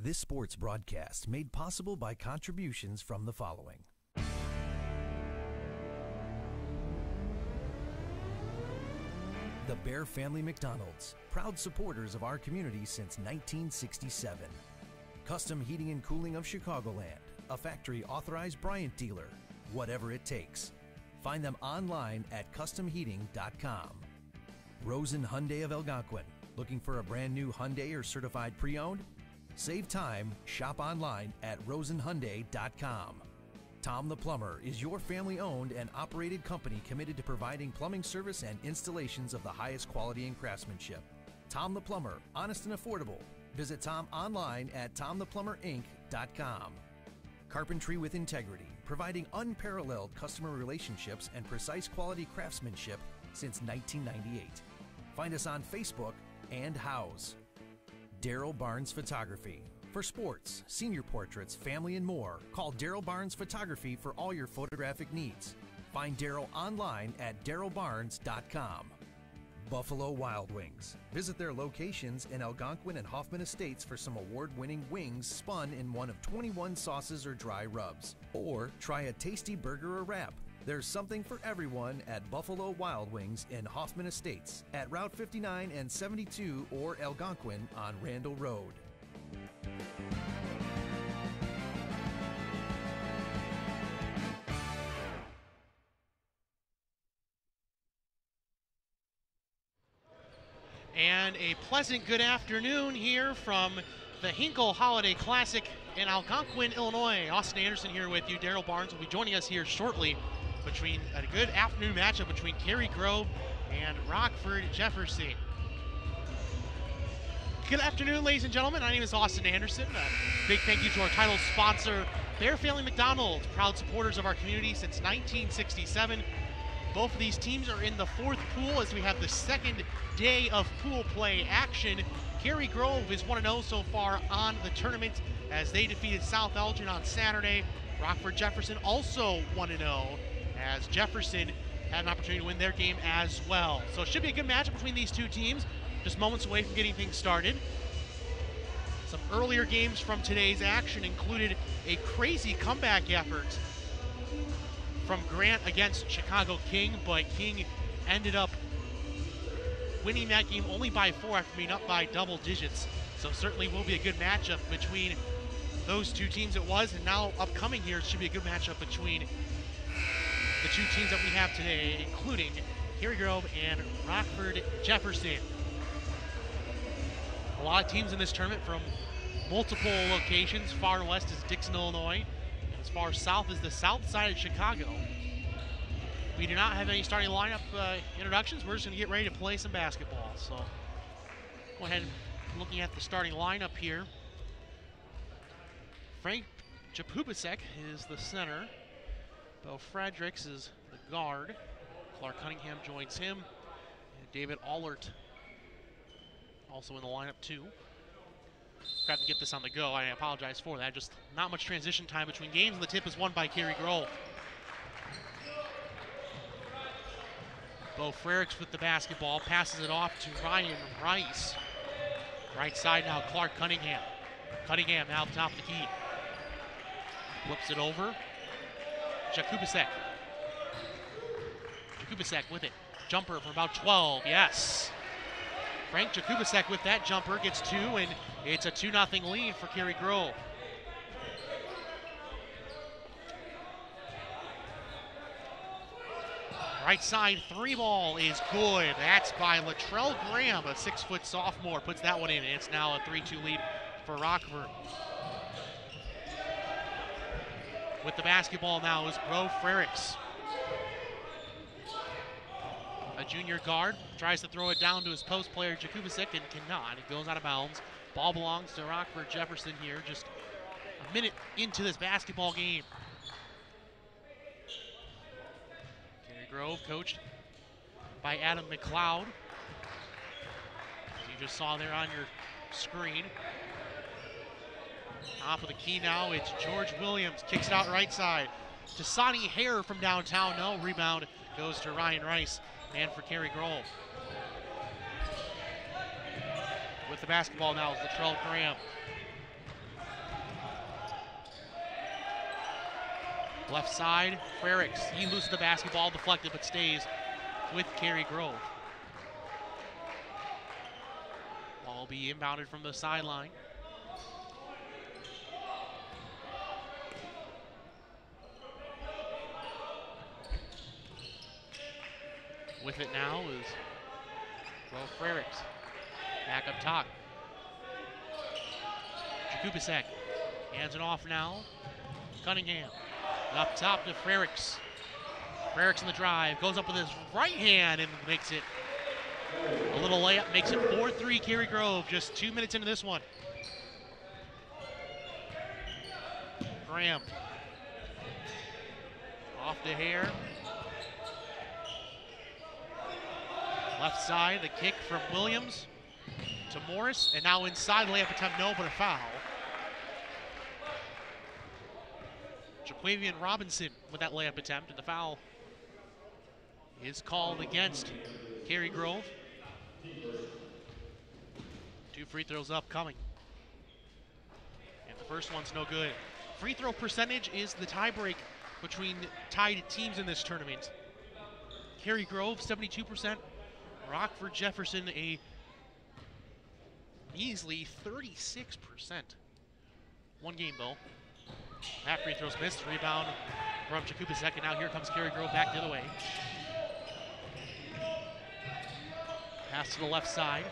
This sports broadcast made possible by contributions from the following. The Bear Family McDonald's, proud supporters of our community since 1967. Custom Heating and Cooling of Chicagoland, a factory authorized Bryant dealer, whatever it takes. Find them online at customheating.com. Rosen Hyundai of Algonquin, looking for a brand new Hyundai or certified pre-owned? Save time, shop online at rosenhyundai.com. Tom the Plumber is your family-owned and operated company committed to providing plumbing service and installations of the highest quality and craftsmanship. Tom the Plumber, honest and affordable. Visit Tom online at tomtheplumberinc.com. Carpentry with integrity, providing unparalleled customer relationships and precise quality craftsmanship since 1998. Find us on Facebook and House. Daryl Barnes Photography. For sports, senior portraits, family, and more, call Daryl Barnes Photography for all your photographic needs. Find Daryl online at darylbarnes.com. Buffalo Wild Wings. Visit their locations in Algonquin and Hoffman Estates for some award-winning wings spun in one of 21 sauces or dry rubs. Or try a tasty burger or wrap. There's something for everyone at Buffalo Wild Wings in Hoffman Estates at Route 59 and 72 or Algonquin on Randall Road. And a pleasant good afternoon here from the Hinkle Holiday Classic in Algonquin, Illinois. Austin Anderson here with you. Daryl Barnes will be joining us here shortly between a good afternoon matchup between Cary-Grove and Rockford, Jefferson. Good afternoon, ladies and gentlemen. My name is Austin Anderson. A big thank you to our title sponsor, Bear Family McDonald's, proud supporters of our community since 1967. Both of these teams are in the fourth pool as we have the second day of pool play action. Cary-Grove is 1-0 so far on the tournament as they defeated South Elgin on Saturday. Rockford Jefferson also 1-0 as Jefferson had an opportunity to win their game as well. So it should be a good matchup between these two teams, just moments away from getting things started. Some earlier games from today's action included a crazy comeback effort from Grant against Chicago King, but King ended up winning that game only by 4 after being up by double digits. So certainly will be a good matchup between those two teams it was, and now upcoming here it should be a good matchup between the two teams that we have today, including Cary-Grove and Rockford Jefferson. A lot of teams in this tournament from multiple locations. Far west is Dixon, Illinois. As far south as the south side of Chicago. We do not have any starting lineup introductions. We're just going to get ready to play some basketball. So go ahead and looking at the starting lineup here. Frank Japubasek is the center. Bo Fredericks is the guard. Clark Cunningham joins him. And David Allert also in the lineup too. Got to get this on the go. I apologize for that. Just not much transition time between games, and the tip is won by Cary-Grove. Bo Fredericks with the basketball, passes it off to Ryan Rice. Right side now, Clark Cunningham. Cunningham now top of the key. Flips it over. Jakubasek. Jakubasek with it. Jumper from about 12, yes. Frank Jakubasek with that jumper gets 2, and it's a 2-0 lead for Cary-Grove. Right side 3 ball is good. That's by Latrell Graham, a 6-foot sophomore, puts that one in, and it's now a 3-2 lead for Rockford. With the basketball now is Bo Fredericks. A junior guard tries to throw it down to his post player Jakubasek and cannot. It goes out of bounds. Ball belongs to Rockford Jefferson here, just a minute into this basketball game. Cary-Grove coached by Adam McLeod, as you just saw there on your screen. Top of the key now, it's George Williams, kicks it out right side to Sonny Hare from downtown. No, rebound goes to Ryan Rice, and for Cary-Grove. With the basketball now is Latrell Graham. Left side, Frericks. He loses the basketball, deflected, but stays with Cary-Grove. Ball will be inbounded from the sideline. With it now is Frericks. Back up top. Jakubasek hands it off now. Cunningham up top to Frericks. Frericks in the drive, goes up with his right hand and makes it. A little layup makes it 4-3 Cary-Grove, just 2 minutes into this one. Graham. Off the hair. Left side, the kick from Williams to Morris, and now inside layup attempt, no, but a foul. Jaquavian Robinson with that layup attempt, and the foul is called against Cary-Grove. 2 free throws upcoming. And the first one's no good. Free throw percentage is the tiebreak between tied teams in this tournament. Cary-Grove, 72%. Rockford Jefferson, a measly 36%. One game, though. That free throw's missed. Rebound from Jakubasek, and now here comes Cary-Grove back the other way. Pass to the left side,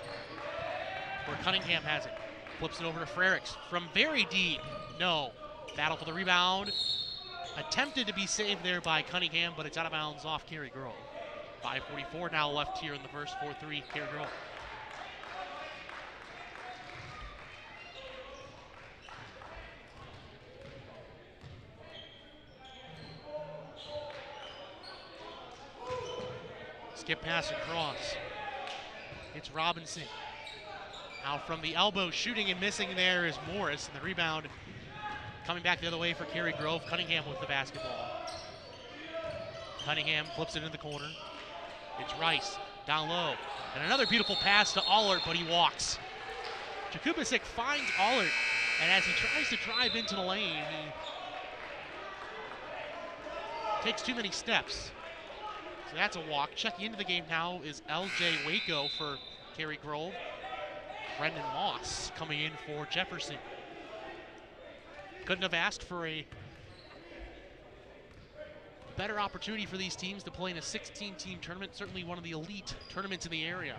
where Cunningham has it. Flips it over to Frericks from very deep. No. Battle for the rebound. Attempted to be saved there by Cunningham, but it's out of bounds off Cary-Grove. 5:44 now left here in the first. 4-3 Cary-Grove. Skip pass across. It's Robinson. Out from the elbow, shooting and missing there is Morris, and the rebound coming back the other way for Cary-Grove. Cunningham with the basketball. Cunningham flips it into the corner. It's Rice, down low. And another beautiful pass to Allert, but he walks. Jakubasek finds Allert, and as he tries to drive into the lane, he takes too many steps. So that's a walk. Checking into the game now is L.J. Waco for Cary-Grove. Brendan Moss coming in for Jefferson. Couldn't have asked for a better opportunity for these teams to play in a 16-team tournament, certainly one of the elite tournaments in the area.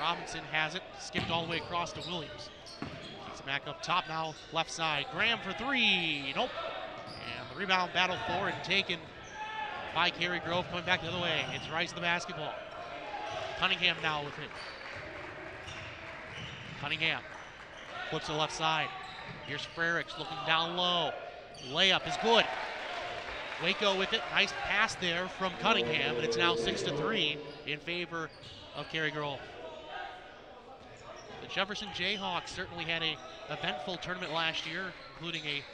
Robinson has it, skipped all the way across to Williams. Keeps it back up top now, left side. Graham for three, nope. And the rebound battle for and taken by Cary-Grove, coming back the other way. It's Rice the basketball. Cunningham now with it. Cunningham flips to the left side. Here's Frericks looking down low. Layup is good. Waco with it. Nice pass there from Cunningham, and it's now 6-3 in favor of Cary-Grove. The Jefferson Jayhawks certainly had an eventful tournament last year, including a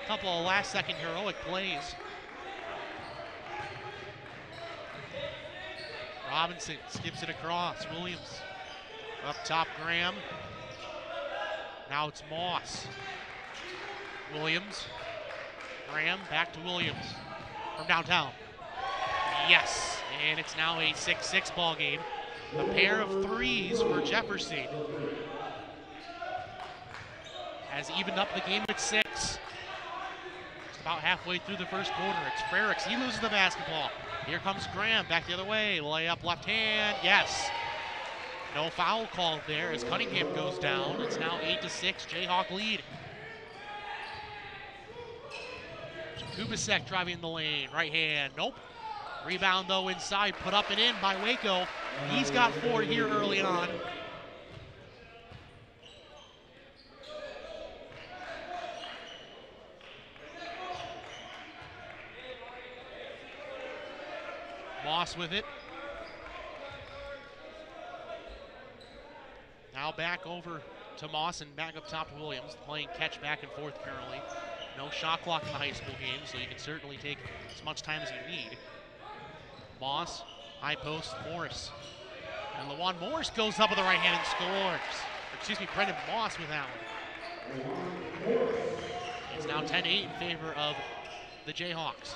couple of last-second heroic plays. Robinson skips it across. Williams up top, Graham. Now it's Moss. Williams. Graham back to Williams from downtown. Yes, and it's now a 6-6 ball game. A pair of threes for Jefferson has evened up the game at 6. Just about halfway through the first quarter. It's Frericks. He loses the basketball. Here comes Graham back the other way. Layup left hand. Yes. No foul called there as Cunningham goes down. It's now 8-6. Jayhawk lead. Jakubasek driving the lane. Right hand. Nope. Rebound, though, inside. Put up and in by Waco. He's got 4 here early on. Moss with it. Now back over to Moss and back up top to Williams, playing catch back and forth apparently. No shot clock in the high school game, so you can certainly take as much time as you need. Moss, high post, Morris. And LaJuan Morris goes up with the right hand and scores. Excuse me, Brendan Moss with that one. It's now 10-8 in favor of the Jayhawks.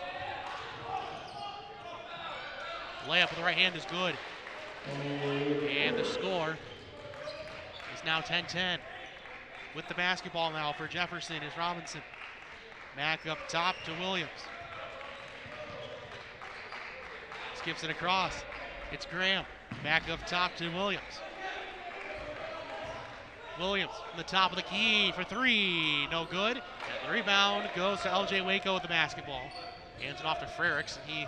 Layup with the right hand is good. And the score is now 10-10. With the basketball now for Jefferson is Robinson. Back up top to Williams. Skips it across. It's Graham. Back up top to Williams. Williams from the top of the key for three. No good. And the rebound goes to LJ Waco with the basketball. Hands it off to Frericks, and he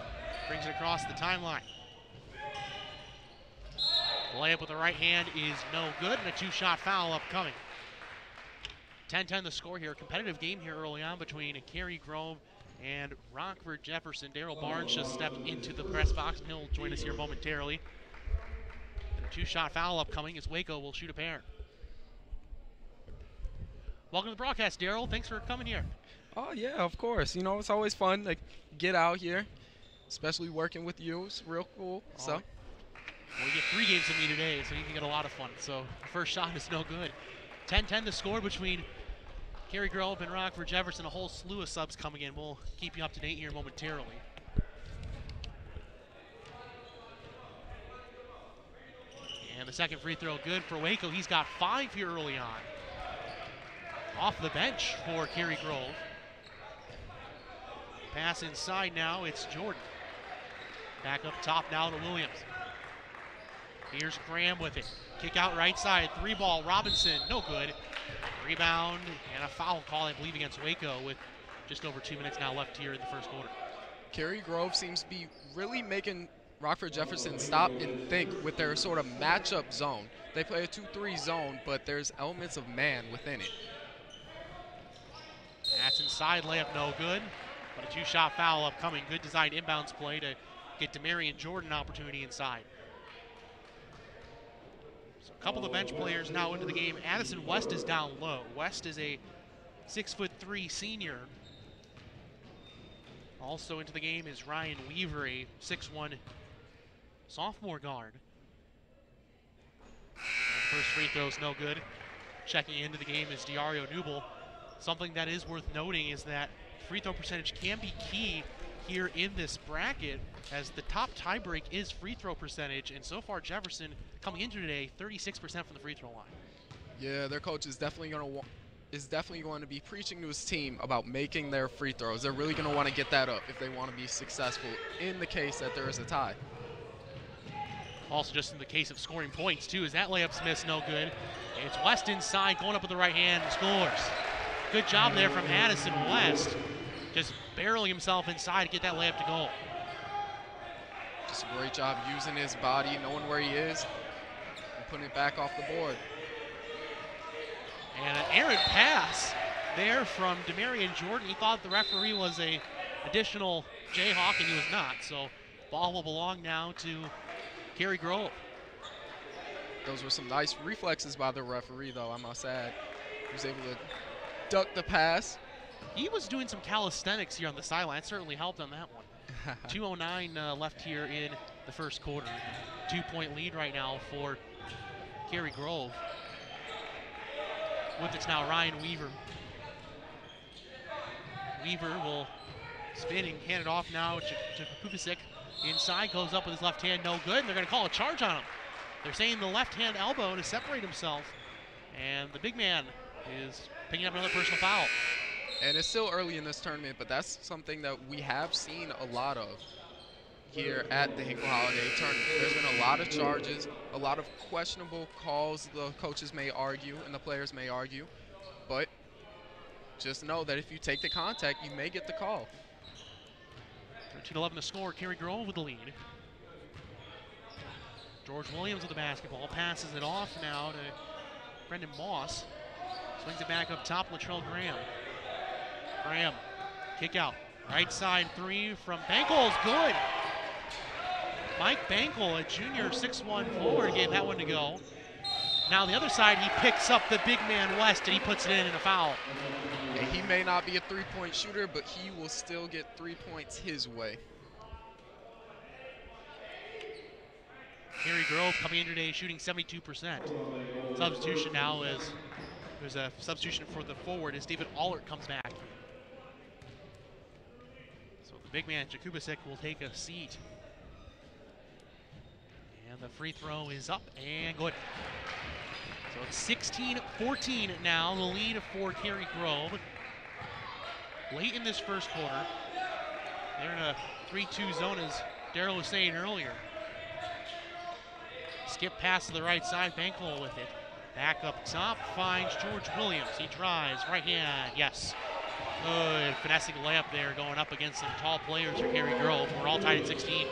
brings it across the timeline. The layup with the right hand is no good, and a two-shot foul upcoming. 10-10 the score here. Competitive game here early on between Cary-Grove and Rockford Jefferson. Daryl Barnes just stepped into the press box, and he'll join us here momentarily. And a two-shot foul upcoming as Waco will shoot a pair. Welcome to the broadcast, Daryl. Thanks for coming here. Oh, yeah, of course. You know, it's always fun to get out here, especially working with you. It's real cool. Oh. So, well, you get 3 games with me today, so you can get a lot of fun. So the first shot is no good. 10-10 the score between Cary-Grove and Rockford Jefferson. A whole slew of subs coming in. We'll keep you up to date here momentarily. And the second free throw good for Waco. He's got 5 here early on. Off the bench for Cary-Grove. Pass inside now, it's Jordan. Back up top now to Williams. Here's Graham with it. Kick out right side, 3-ball, Robinson, no good. Rebound and a foul call, I believe, against Waco with just over 2 minutes now left here in the first quarter. Cary-Grove seems to be really making Rockford Jefferson stop and think with their sort of matchup zone. They play a 2-3 zone, but there's elements of man within it. That's inside, layup no good, but a 2-shot foul upcoming. Good designed inbounds play to get Demarion Jordan an opportunity inside. So a couple of bench players now into the game. Addison West is down low. West is a 6'3" senior. Also into the game is Ryan Weaver, a 6'1" sophomore guard. And first free throw's no good. Checking into the game is Diario Newble. Something that is worth noting is that free throw percentage can be key here in this bracket, as the top tiebreak is free throw percentage, and so far Jefferson coming into today 36% from the free throw line. Yeah, their coach is definitely going to be preaching to his team about making their free throws. They're really going to want to get that up if they want to be successful in the case that there is a tie. Also, just in the case of scoring points too, is that layup's missed, no good. It's West inside, going up with the right hand, and scores. Good job there from Addison West, just barreling himself inside to get that layup to goal. Just a great job using his body, knowing where he is, and putting it back off the board. And an errant pass there from Demarion Jordan. He thought the referee was a additional Jayhawk, and he was not. So ball will belong now to Cary-Grove. Those were some nice reflexes by the referee, though, I must add. He was able to duck the pass. He was doing some calisthenics here on the sideline. Certainly helped on that one. 2:09 left here in the first quarter. 2-point lead right now for Cary-Grove. With it's now Ryan Weaver. Weaver will spin and hand it off now to Kupicic. Inside, goes up with his left hand, no good. And they're going to call a charge on him. They're saying the left hand elbow to separate himself. And the big man is picking up another personal foul. And it's still early in this tournament, but that's something that we have seen a lot of here at the Hinkle Holiday Tournament. There's been a lot of charges, a lot of questionable calls the coaches may argue and the players may argue, but just know that if you take the contact, you may get the call. 13-11 to score, Cary-Grove with the lead. George Williams with the basketball, passes it off now to Brendan Moss. Swings it back up top, Latrell Graham. Graham, kick out. Right side 3 from Bankel's good. Mike Bankel, a junior 6'1" forward, gave that one to go. Now the other side, he picks up the big man West and he puts it in a foul. And he may not be a three-point shooter, but he will still get 3 points his way. Cary-Grove coming in today shooting 72%. Substitution now is, there's a substitution for the forward as David Allert comes back. The big man, Jakubasek, will take a seat. And the free throw is up and good. So it's 16-14 now, the lead for Cary-Grove. Late in this first quarter, they're in a 3-2 zone, as Daryl was saying earlier. Skip pass to the right side, Hinkle with it. Back up top, finds George Williams. He drives, right hand, yes. Good finessing layup there, going up against some tall players for Cary-Grove. We're all tied at 16.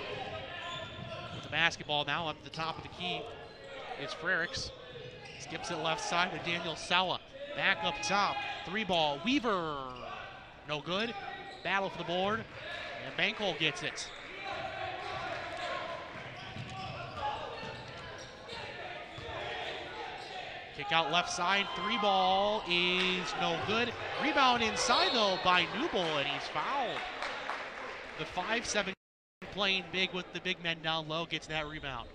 With the basketball now up at the top of the key is Frericks. Skips it left side to Daniel Sella. Back up top, 3-ball, Weaver. No good. Battle for the board, and Hinkle gets it. Kick out left side, 3-ball is no good. Rebound inside though by Newble, and he's fouled. The 5'7" playing big with the big men down low gets that rebound.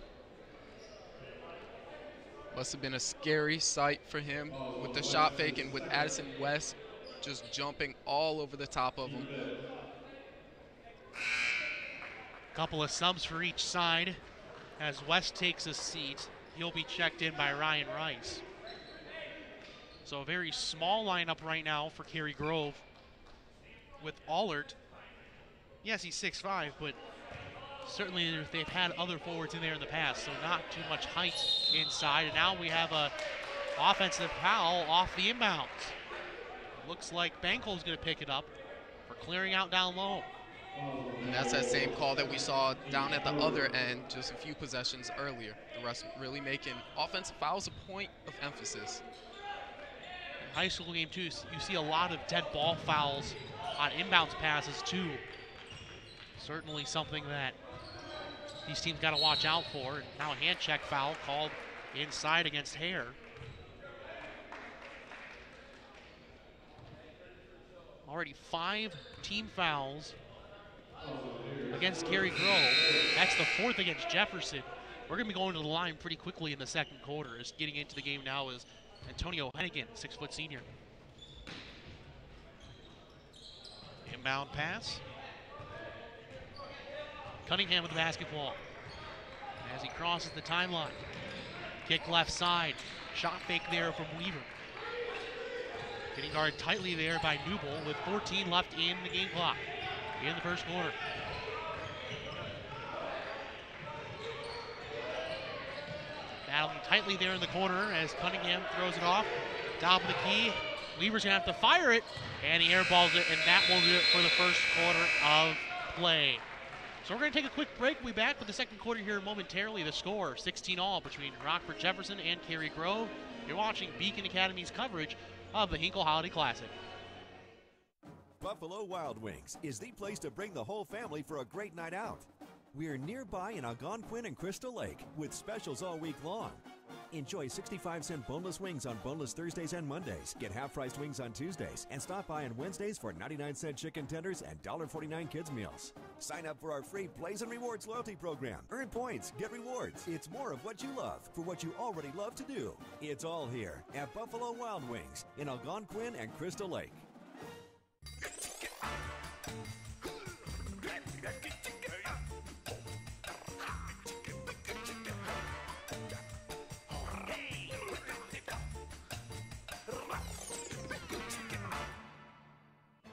Must have been a scary sight for him with the shot fake and with Addison West just jumping all over the top of him. Couple of subs for each side as West takes a seat. He'll be checked in by Ryan Rice. So a very small lineup right now for Cary-Grove with Allert. Yes, he's 6'5", but certainly they've had other forwards in there in the past, so not too much height inside. And now we have a offensive foul off the inbounds. Looks like Hinkle's going to pick it up for clearing out down low. And that's that same call that we saw down at the other end just a few possessions earlier. The rest really making offensive fouls a point of emphasis. In high school game too, you see a lot of dead ball fouls on inbounds passes too. Certainly something that these teams got to watch out for. And now a hand check foul called inside against Hare. Already 5 team fouls against Cary-Grove. That's the 4th against Jefferson. We're going to be going to the line pretty quickly in the second quarter. As getting into the game now is Antonio Hennigan, 6-foot senior. Inbound pass. Cunningham with the basketball as he crosses the timeline. Kick left side. Shot fake there from Weaver. Getting guarded tightly there by Newble with 14 left in the game clock in the first quarter. Battling tightly there in the corner as Cunningham throws it off. Top of the key. Weaver's going to have to fire it, and he airballs it, and that will do it for the first quarter of play. So we're going to take a quick break. We'll be back with the second quarter here momentarily. The score, 16-all between Rockford Jefferson and Cary-Grove. You're watching Beacon Academy's coverage of the Hinkle Holiday Classic. Buffalo Wild Wings is the place to bring the whole family for a great night out. We're nearby in Algonquin and Crystal Lake with specials all week long. Enjoy 65-cent boneless wings on boneless Thursdays and Mondays. Get half-priced wings on Tuesdays. And stop by on Wednesdays for 99-cent chicken tenders and $1.49 kids meals. Sign up for our free Blaze and Rewards loyalty program. Earn points, get rewards. It's more of what you love for what you already love to do. It's all here at Buffalo Wild Wings in Algonquin and Crystal Lake.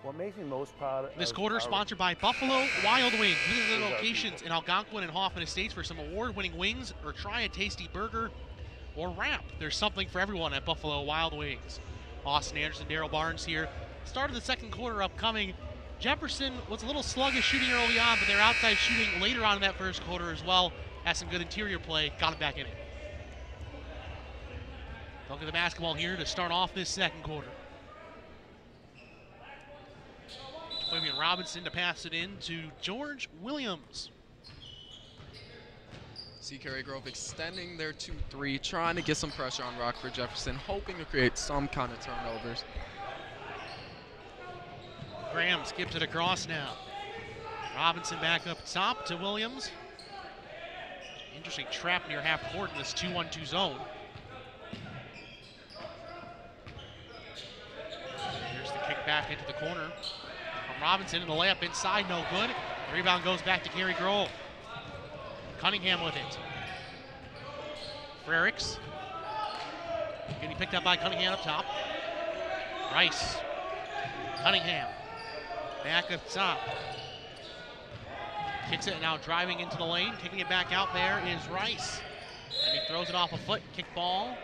What makes me most proud This quarter sponsored by Buffalo Wild Wings. Visit the locations in Algonquin and Hoffman Estates for some award-winning wings, or try a tasty burger or wrap. There's something for everyone at Buffalo Wild Wings. Austin Anderson, Daryl Barnes here. Start of the second quarter upcoming. Jefferson was a little sluggish shooting early on, but their outside shooting later on in that first quarter as well. Has some good interior play, got it back in it. Look at the basketball here to start off this second quarter. Fabian Robinson to pass it in to George Williams. See Cary-Grove extending their 2-3, trying to get some pressure on Rockford Jefferson, hoping to create some kind of turnovers. Graham skips it across now. Robinson back up top to Williams. Interesting trap near half court in this 2-1-2 zone. Here's the kick back into the corner from Robinson, and the layup inside, no good. The rebound goes back to Cary-Grove. Cunningham with it. Frericks. Getting picked up by Cunningham up top. Rice. Cunningham. Back up top. Kicks it now, driving into the lane. Kicking it back out there is Rice. And he throws it off a foot. Kick ball.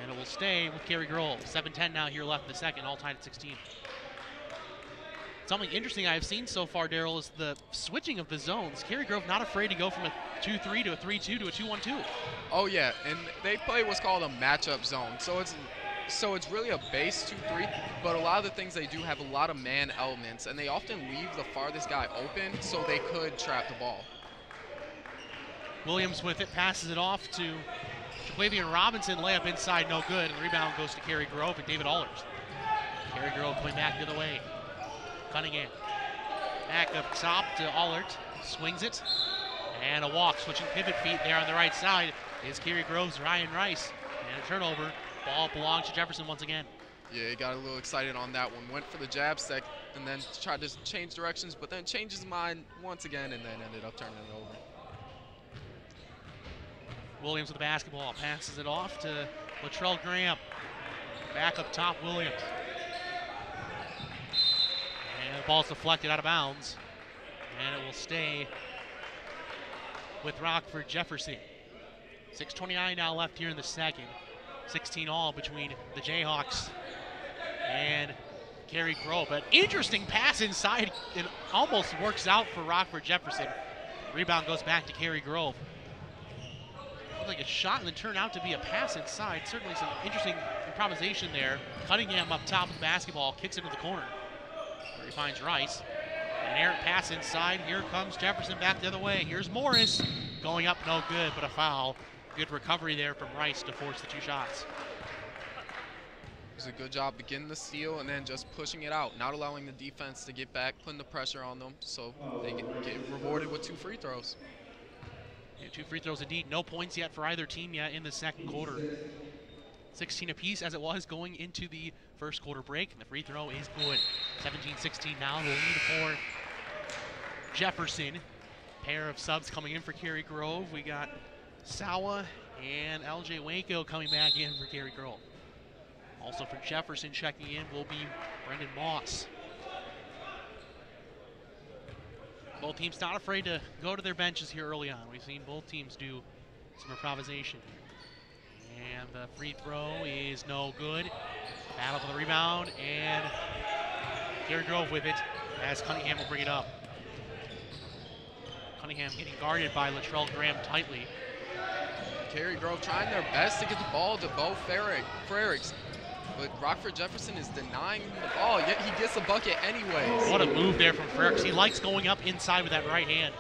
And it will stay with Cary-Grove. 7:10 now here left in the second, all tied at 16. Something interesting I've seen so far, Daryl, is the switching of the zones. Cary-Grove not afraid to go from a 2-3 to a 3-2 to a 2-1-2. Oh yeah, and they play what's called a matchup zone. So it's really a base 2-3, but a lot of the things they do have a lot of man elements, and they often leave the farthest guy open so they could trap the ball. Williams with it, passes it off to Jaquavian Robinson, layup inside, no good. And the rebound goes to Cary-Grove and David Allers. Cary-Grove coming back the other way. Cunningham. Back up top to Allert. Swings it. And a walk. Switching pivot feet there on the right side is Cary-Grove's Ryan Rice. And a turnover. Ball belongs to Jefferson once again. Yeah, he got a little excited on that one. Went for the jab step and then tried to change directions, but then changed his mind once again and then ended up turning it over. Williams with the basketball. Passes it off to Latrell Graham. Back up top, Williams. And the ball's deflected out of bounds. And it will stay with Rockford Jefferson. 6:29 now left here in the second. 16 all between the Jayhawks and Cary-Grove. An interesting pass inside. It almost works out for Rockford Jefferson. Rebound goes back to Cary-Grove. Looked like a shot and then turned out to be a pass inside. Certainly some interesting improvisation there. Cunningham up top of the basketball, kicks it to the corner, where he finds Rice. An errant pass inside. Here comes Jefferson back the other way. Here's Morris. Going up, no good, but a foul. Good recovery there from Rice to force the two shots. It was a good job beginning the steal and then just pushing it out, not allowing the defense to get back, putting the pressure on them so they get rewarded with 2 free throws. Yeah, 2 free throws indeed. No points yet for either team yet in the second quarter. 16 apiece as it was going into the first quarter break. And the free throw is good. 17-16 now. The lead for Jefferson. Pair of subs coming in for Cary-Grove. We got Sawa and LJ Waco coming back in for Cary-Grove. Also for Jefferson checking in will be Brendan Moss. Both teams not afraid to go to their benches here early on. We've seen both teams do some improvisation. And the free throw is no good. Battle for the rebound, and Cary-Grove with it as Cunningham will bring it up. Cunningham getting guarded by Latrell Graham tightly. Cary-Grove trying their best to get the ball to Bo Frericks, but Rockford Jefferson is denying him the ball, yet he gets the bucket anyways. What a move there from Frericks. He likes going up inside with that right hand.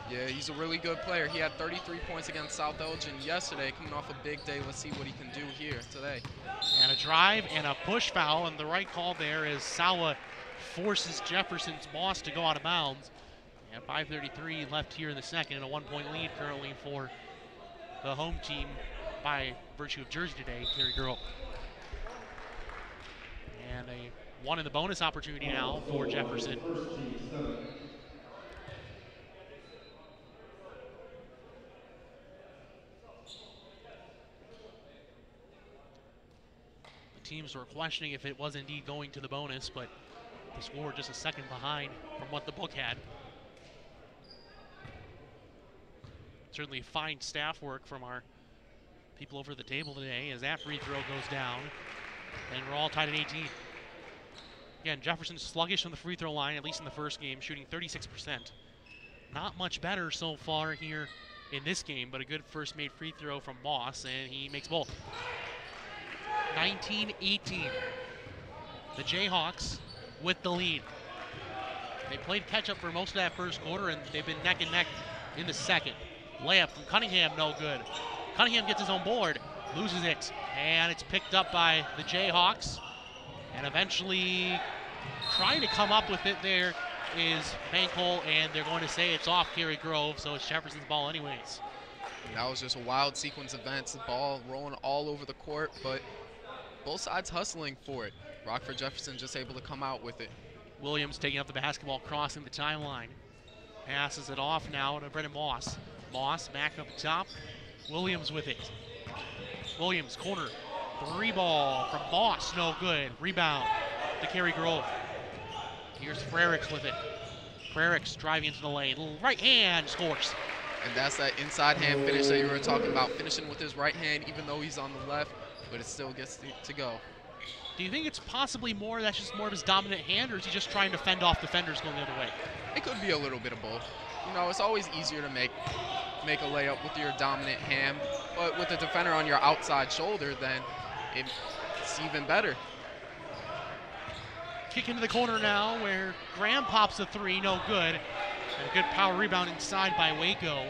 Yeah, he's a really good player. He had 33 points against South Elgin yesterday, coming off a big day. Let's see what he can do here today. And a drive and a push foul, and the right call there is Sawa forces Jefferson's Moss to go out of bounds. And 5:33 left here in the second, and a 1-point lead currently for the home team by virtue of jersey today, Cary-Grove. And a one in the bonus opportunity now for Jefferson. The teams were questioning if it was indeed going to the bonus, but the score just a second behind from what the book had. Certainly fine staff work from our people over the table today as that free throw goes down. And we're all tied at 18. Again, Jefferson's sluggish on the free throw line, at least in the first game, shooting 36%. Not much better so far here in this game, but a good first made free throw from Moss, and he makes both. 19-18. The Jayhawks with the lead. They played catch-up for most of that first quarter, and they've been neck and neck in the second. Layup from Cunningham, no good. Cunningham gets his own board, loses it, and it's picked up by the Jayhawks. And eventually trying to come up with it there is Hinkle, and they're going to say it's off Cary-Grove, so it's Jefferson's ball anyways. And that was just a wild sequence of events. The ball rolling all over the court, but both sides hustling for it. Rockford Jefferson just able to come out with it. Williams taking up the basketball, crossing the timeline. Passes it off now to Brennan Moss. Moss back up top. Williams with it. Williams, corner. 3 ball from Moss, no good. Rebound to Cary-Grove. Here's Frericks with it. Frericks driving into the lane. Little right hand, scores. And that's that inside hand finish that you were talking about, finishing with his right hand even though he's on the left, but it still gets to go. Do you think it's possibly that's just more of his dominant hand, or is he just trying to fend off defenders going the other way? It could be a little bit of both. You know, it's always easier to make a layup with your dominant hand, but with the defender on your outside shoulder, then it's even better. Kick into the corner now where Graham pops a 3, no good. And a good power rebound inside by Waco.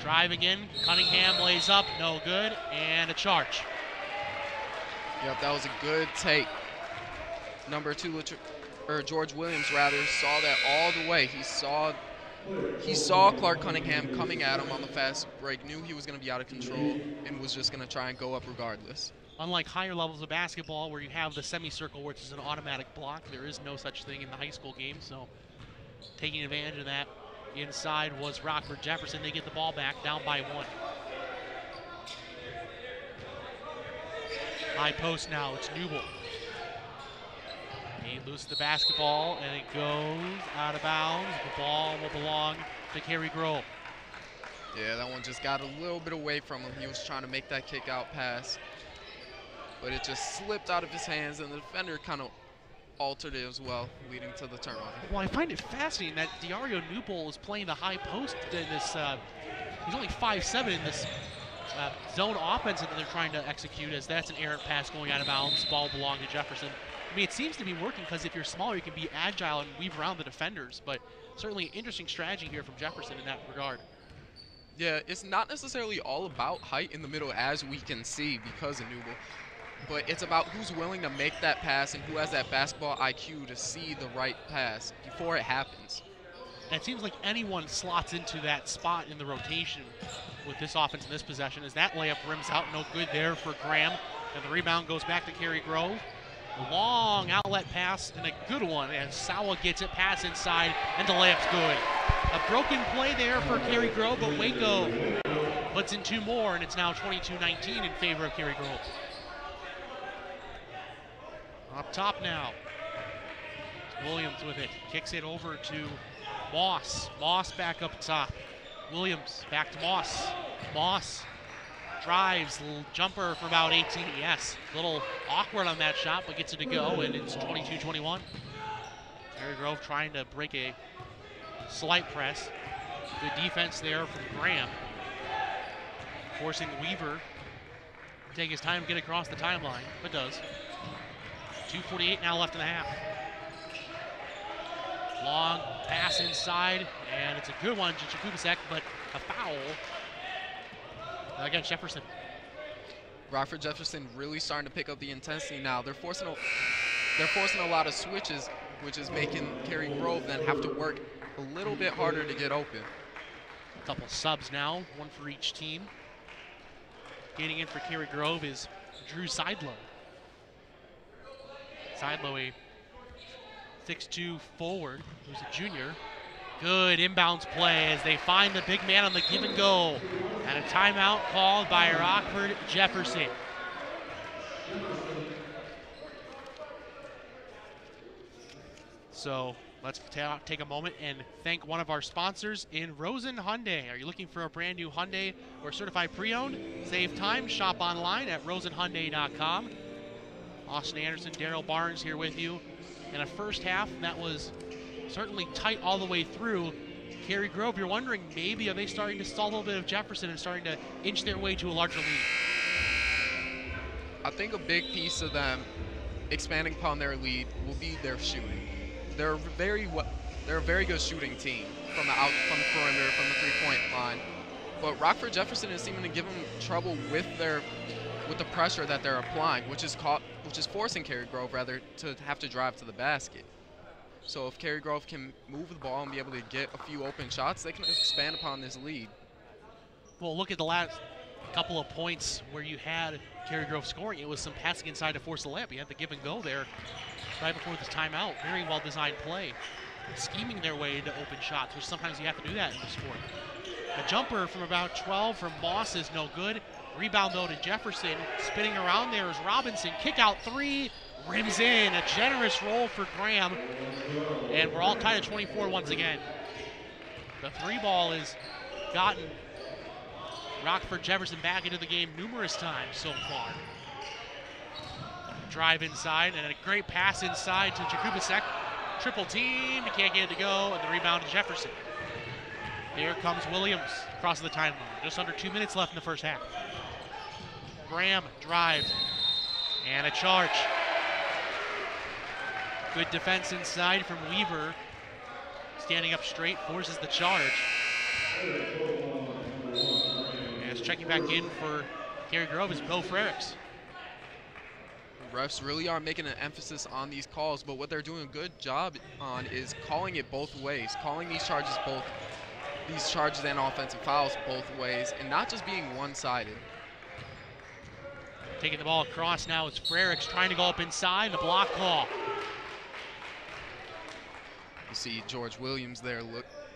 Driving in, Cunningham lays up, no good, and a charge. Yep, that was a good take. Number 2, or George Williams rather, saw that all the way. He saw Clark Cunningham coming at him on the fast break, knew he was going to be out of control, and was just going to try and go up regardless. Unlike higher levels of basketball where you have the semicircle, which is an automatic block, there is no such thing in the high school game. So taking advantage of that inside was Rockford Jefferson. They get the ball back, down by 1. High post now, it's Newble. He loses the basketball and it goes out of bounds. The ball will belong to Cary-Grove. Yeah, that one just got a little bit away from him. He was trying to make that kick out pass, but it just slipped out of his hands, and the defender kind of altered it as well, leading to the turnover. Well, I find it fascinating that Diario Newble is playing the high post in this. He's only 5'7" in this zone offense that they're trying to execute, as that's an errant pass going out of bounds. Ball belonging to Jefferson. I mean, it seems to be working because if you're smaller, you can be agile and weave around the defenders, but certainly an interesting strategy here from Jefferson in that regard. Yeah, it's not necessarily all about height in the middle, as we can see because of Newble, but it's about who's willing to make that pass and who has that basketball IQ to see the right pass before it happens. And it seems like anyone slots into that spot in the rotation with this offense in this possession, as that layup rims out, no good there for Graham. And the rebound goes back to Cary-Grove. Long outlet pass and a good one as Sawa gets it, pass inside, and the layup's good. A broken play there for Cary-Grove, but Waco puts in 2 more, and it's now 22-19 in favor of Cary-Grove. Up top now. Williams with it, kicks it over to Moss. Moss back up top. Williams back to Moss. Moss drives, little jumper for about 18. Yes, a little awkward on that shot, but gets it to go, and it's 22-21. Cary-Grove trying to break a slight press. Good defense there from Graham, forcing Weaver to take his time to get across the timeline, but does. 2:48 now left in the half. Long pass inside, and it's a good one to Jakubasek, but a foul against Jefferson. Rockford Jefferson really starting to pick up the intensity now. They're forcing a lot of switches, which is making Cary-Grove then have to work a little bit harder to get open. A couple subs now, 1 for each team. Getting in for Cary-Grove is Drew Seidlow. Seidlow, a 6'2" forward, who's a junior. Good inbounds play as they find the big man on the give and go. And a timeout called by Rockford Jefferson. So let's take a moment and thank one of our sponsors in Rosen Hyundai. Are you looking for a brand new Hyundai or certified pre-owned? Save time, shop online at rosenhyundai.com. Austin Anderson, Daryl Barnes here with you. In a first half that was certainly tight all the way through. Cary-Grove, you're wondering, maybe are they starting to stall a little bit of Jefferson and starting to inch their way to a larger lead? I think a big piece of them expanding upon their lead will be their shooting. They're a very good shooting team from the perimeter, from the three-point line. But Rockford Jefferson is seeming to give them trouble with the pressure that they're applying, which is forcing Cary-Grove rather to have to drive to the basket. So if Cary-Grove can move the ball and be able to get a few open shots, they can expand upon this lead. Well, look at the last a couple of points where you had Cary-Grove scoring, it was some passing inside to force the layup. You had the give and go there right before this timeout. Very well designed play. Scheming their way into open shots, which sometimes you have to do that in the sport. A jumper from about 12 from Moss is no good. Rebound though to Jefferson. Spinning around there is Robinson. Kick out three. Rims in. A generous roll for Graham. And we're all tied at 24 once again. The three ball has gotten Rockford Jefferson back into the game numerous times so far. Drive inside and a great pass inside to Jakubasek. Triple team. He can't get it to go. And the rebound to Jefferson. Here comes Williams across the timeline. Just under 2 minutes left in the first half. Graham drives and a charge. Good defense inside from Weaver. Standing up straight, forces the charge. As checking back in for Cary-Grove is Bo Frericks. Refs really are making an emphasis on these calls, but what they're doing a good job on is calling it both ways, calling these charges and offensive fouls both ways, and not just being one-sided. Taking the ball across now is Frericks trying to go up inside, the block call. You see George Williams there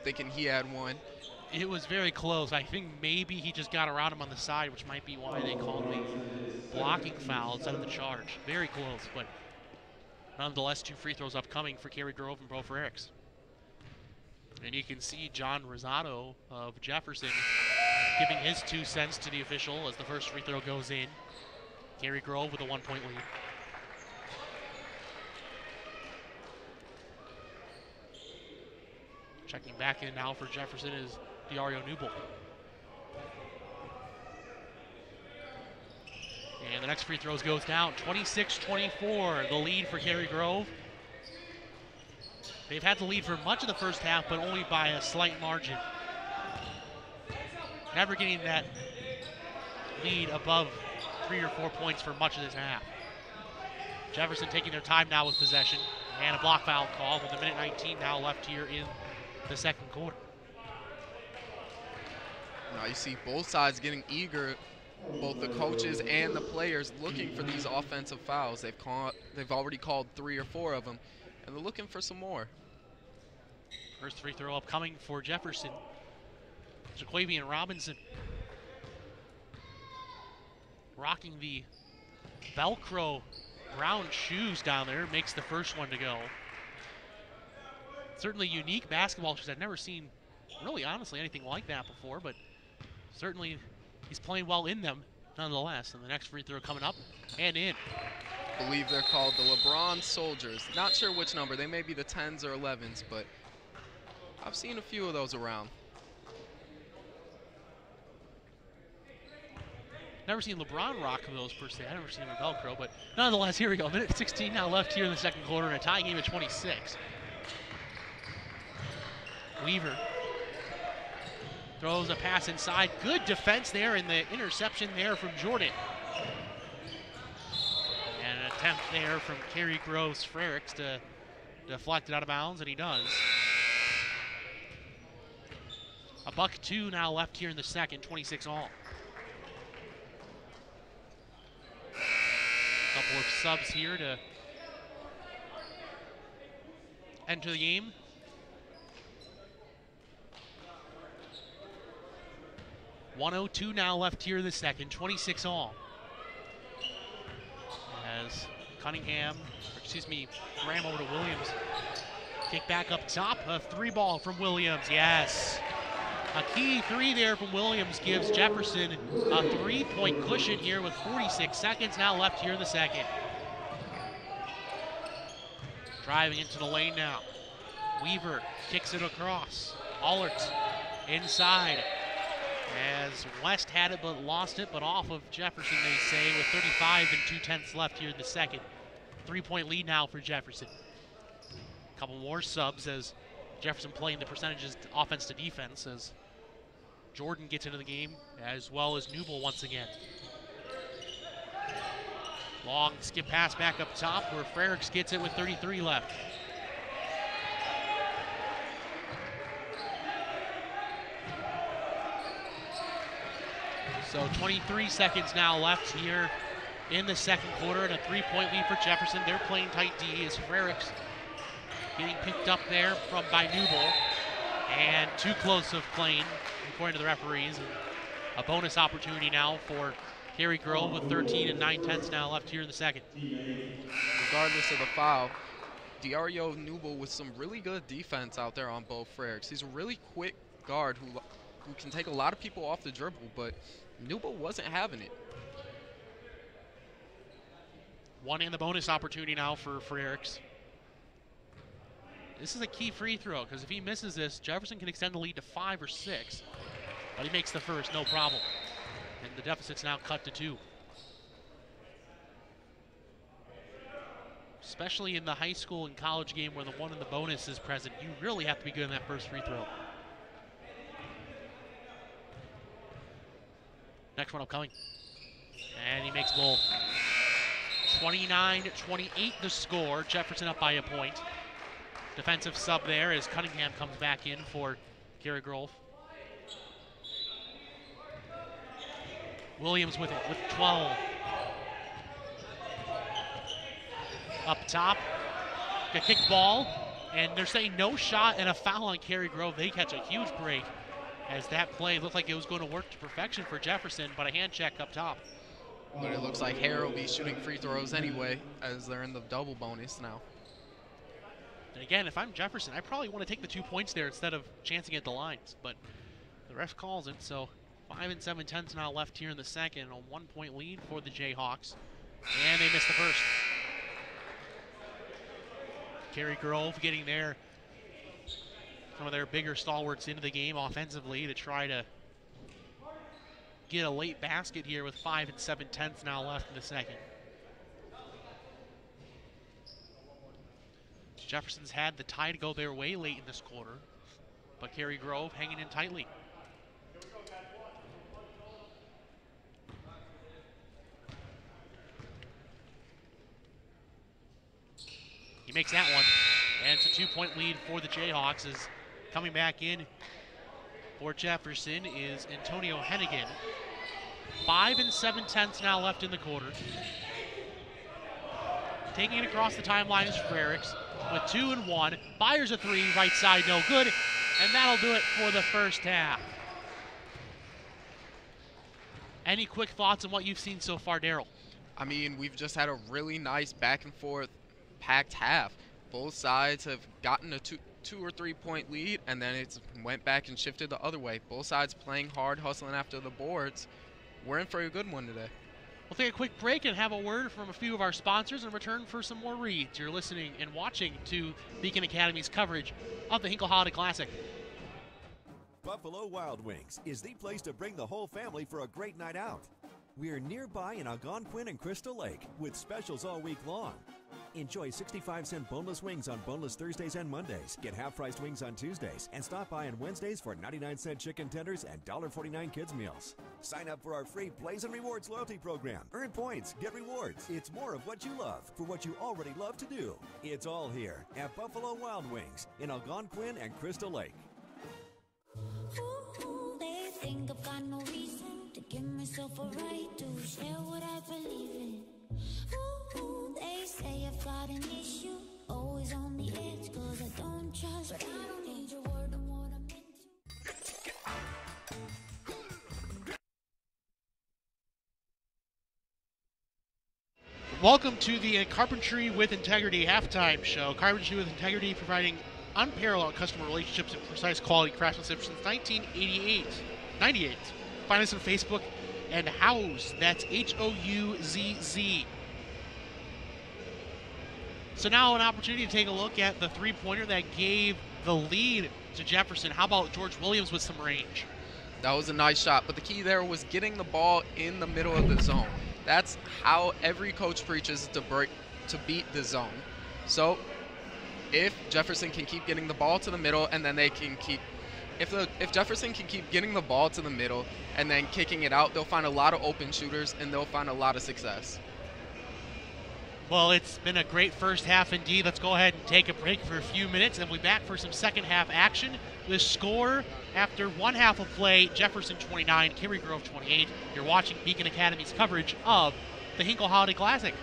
thinking he had one. It was very close. I think maybe he just got around him on the side, which might be why they called the blocking foul instead of the charge. Very close, but nonetheless, 2 free throws upcoming for Cary-Grove and Bo Frericks. And you can see John Rosado of Jefferson giving his 2 cents to the official as the first free throw goes in. Cary-Grove with a 1-point lead. Checking back in now for Jefferson is Diario Newble. And the next free throws goes down. 26-24, the lead for Cary-Grove. They've had the lead for much of the first half, but only by a slight margin. Never getting that lead above 3 or 4 points for much of this half. Jefferson taking their time now with possession. And a block foul call with 1:19 now left here in the second quarter. Now you see both sides getting eager, both the coaches and the players looking for these offensive fouls. They've already called 3 or 4 of them, and they're looking for some more. First free throw upcoming for Jefferson. Jaquavian Robinson rocking the Velcro brown shoes down there, makes the first one to go. Certainly unique basketball shoes. I've never seen, really honestly, anything like that before, but certainly he's playing well in them nonetheless. And the next free throw coming up and in. I believe they're called the LeBron Soldiers. Not sure which number. They may be the 10s or 11s, but I've seen a few of those around. Never seen LeBron rock those per se. I've never seen him in Velcro, but nonetheless, here we go. 1:16 now left here in the second quarter, and a tie game at 26. Weaver throws a pass inside. Good defense there, and the interception there from Jordan. And an attempt there from Cary-Grove's Frericks to deflect it out of bounds, and he does. $1:02 now left here in the second, 26 all. Couple of subs here to enter the game. $1:02 now left here in the second, 26 all. As Graham over to Williams. Kick back up top, a 3 ball from Williams, yes. A key 3 there from Williams gives Jefferson a 3-point cushion here with 46 seconds now left here in the second. Driving into the lane now. Weaver kicks it across. Allert inside. As West had it but lost it, but off of Jefferson, they say, with 35 2/10 left here in the second. 3-point lead now for Jefferson. A couple more subs as Jefferson playing the percentages offense to defense as Jordan gets into the game, as well as Newble once again. Long skip pass back up top where Frericks gets it with 33 left. So 23 seconds now left here in the second quarter, and a 3-point lead for Jefferson. They're playing tight D as Frericks getting picked up there by Newble, and too close of playing, according to the referees. And a bonus opportunity now for Cary-Grove with 13 and 9/10 now left here in the second. Regardless of the foul, Dario Newble with some really good defense out there on both Frericks. He's a really quick guard who can take a lot of people off the dribble, but Newble wasn't having it. One in the bonus opportunity now for Frericks. This is a key free throw, because if he misses this, Jefferson can extend the lead to 5 or 6. But he makes the first, no problem. And the deficit's now cut to 2. Especially in the high school and college game where the one in the bonus is present, you really have to be good in that first free throw. Next one upcoming. And he makes both. 29-28 the score. Jefferson up by a point. Defensive sub there as Cunningham comes back in for Cary-Grove. Williams with it, with 12. Up top, a kick ball, and they're saying no shot and a foul on Cary-Grove. They catch a huge break as that play looked like it was going to work to perfection for Jefferson, but a hand check up top. But it looks like Hare will be shooting free throws anyway, as they're in the double bonus now. And again, if I'm Jefferson, I probably want to take the 2 points there instead of chancing at the lines, but the ref calls it, so 5 and 7/10 now left here in the second, a 1-point lead for the Jayhawks, and they missed the first. Cary-Grove getting some of their bigger stalwarts into the game offensively to try to get a late basket here with 5 and 7/10 now left in the second. Jefferson's had the tie to go their way late in this quarter, but Cary-Grove hanging in tightly. He makes that one, and it's a 2-point lead for the Jayhawks. As coming back in for Jefferson is Antonio Hennigan. 5 and 7/10 now left in the quarter. Taking it across the timeline is Frericks with 2 and 1. Fires a 3, right side, no good, and that'll do it for the first half. Any quick thoughts on what you've seen so far, Daryl? I mean, we've just had a really nice back and forth packed half. Both sides have gotten a 2 or 3 point lead, and then it's went back and shifted the other way. Both sides playing hard, hustling after the boards. We're in for a good one today. We'll take a quick break and have a word from a few of our sponsors and return for some more reads. You're listening and watching to Beacon Academy's coverage of the Hinkle Holiday Classic. Buffalo Wild Wings is the place to bring the whole family for a great night out. We're nearby in Algonquin and Crystal Lake with specials all week long. Enjoy 65-cent boneless wings on boneless Thursdays and Mondays. Get half-priced wings on Tuesdays. And stop by on Wednesdays for 99-cent chicken tenders and $1.49 kids meals. Sign up for our free Blaze and Rewards loyalty program. Earn points, get rewards. It's more of what you love for what you already love to do. It's all here at Buffalo Wild Wings in Algonquin and Crystal Lake. Ooh, they think I've got no reason to give myself a right to share what I believe in. Ooh, they say I've got an issue, always on the edge, cause I don't trust, but I don't need your word on what I'm into. Welcome to the Carpentry with Integrity halftime show. Carpentry with Integrity providing unparalleled customer relationships and precise quality craftsmanship since 1998. Find us on Facebook and Houzz. That's Houzz. So now an opportunity to take a look at the three-pointer that gave the lead to Jefferson. How about George Williams with some range? That was a nice shot, but the key there was getting the ball in the middle of the zone. That's how every coach preaches to beat the zone. So if Jefferson can keep getting the ball to the middle, and then they can keep if Jefferson can keep getting the ball to the middle and then kicking it out, they'll find a lot of open shooters and they'll find a lot of success. Well, it's been a great first half indeed. Let's go ahead and take a break for a few minutes, and we'll be back for some second half action. The score after one half of play, Jefferson 29, Cary-Grove 28. You're watching Beacon Academy's coverage of the Hinkle Holiday Classic.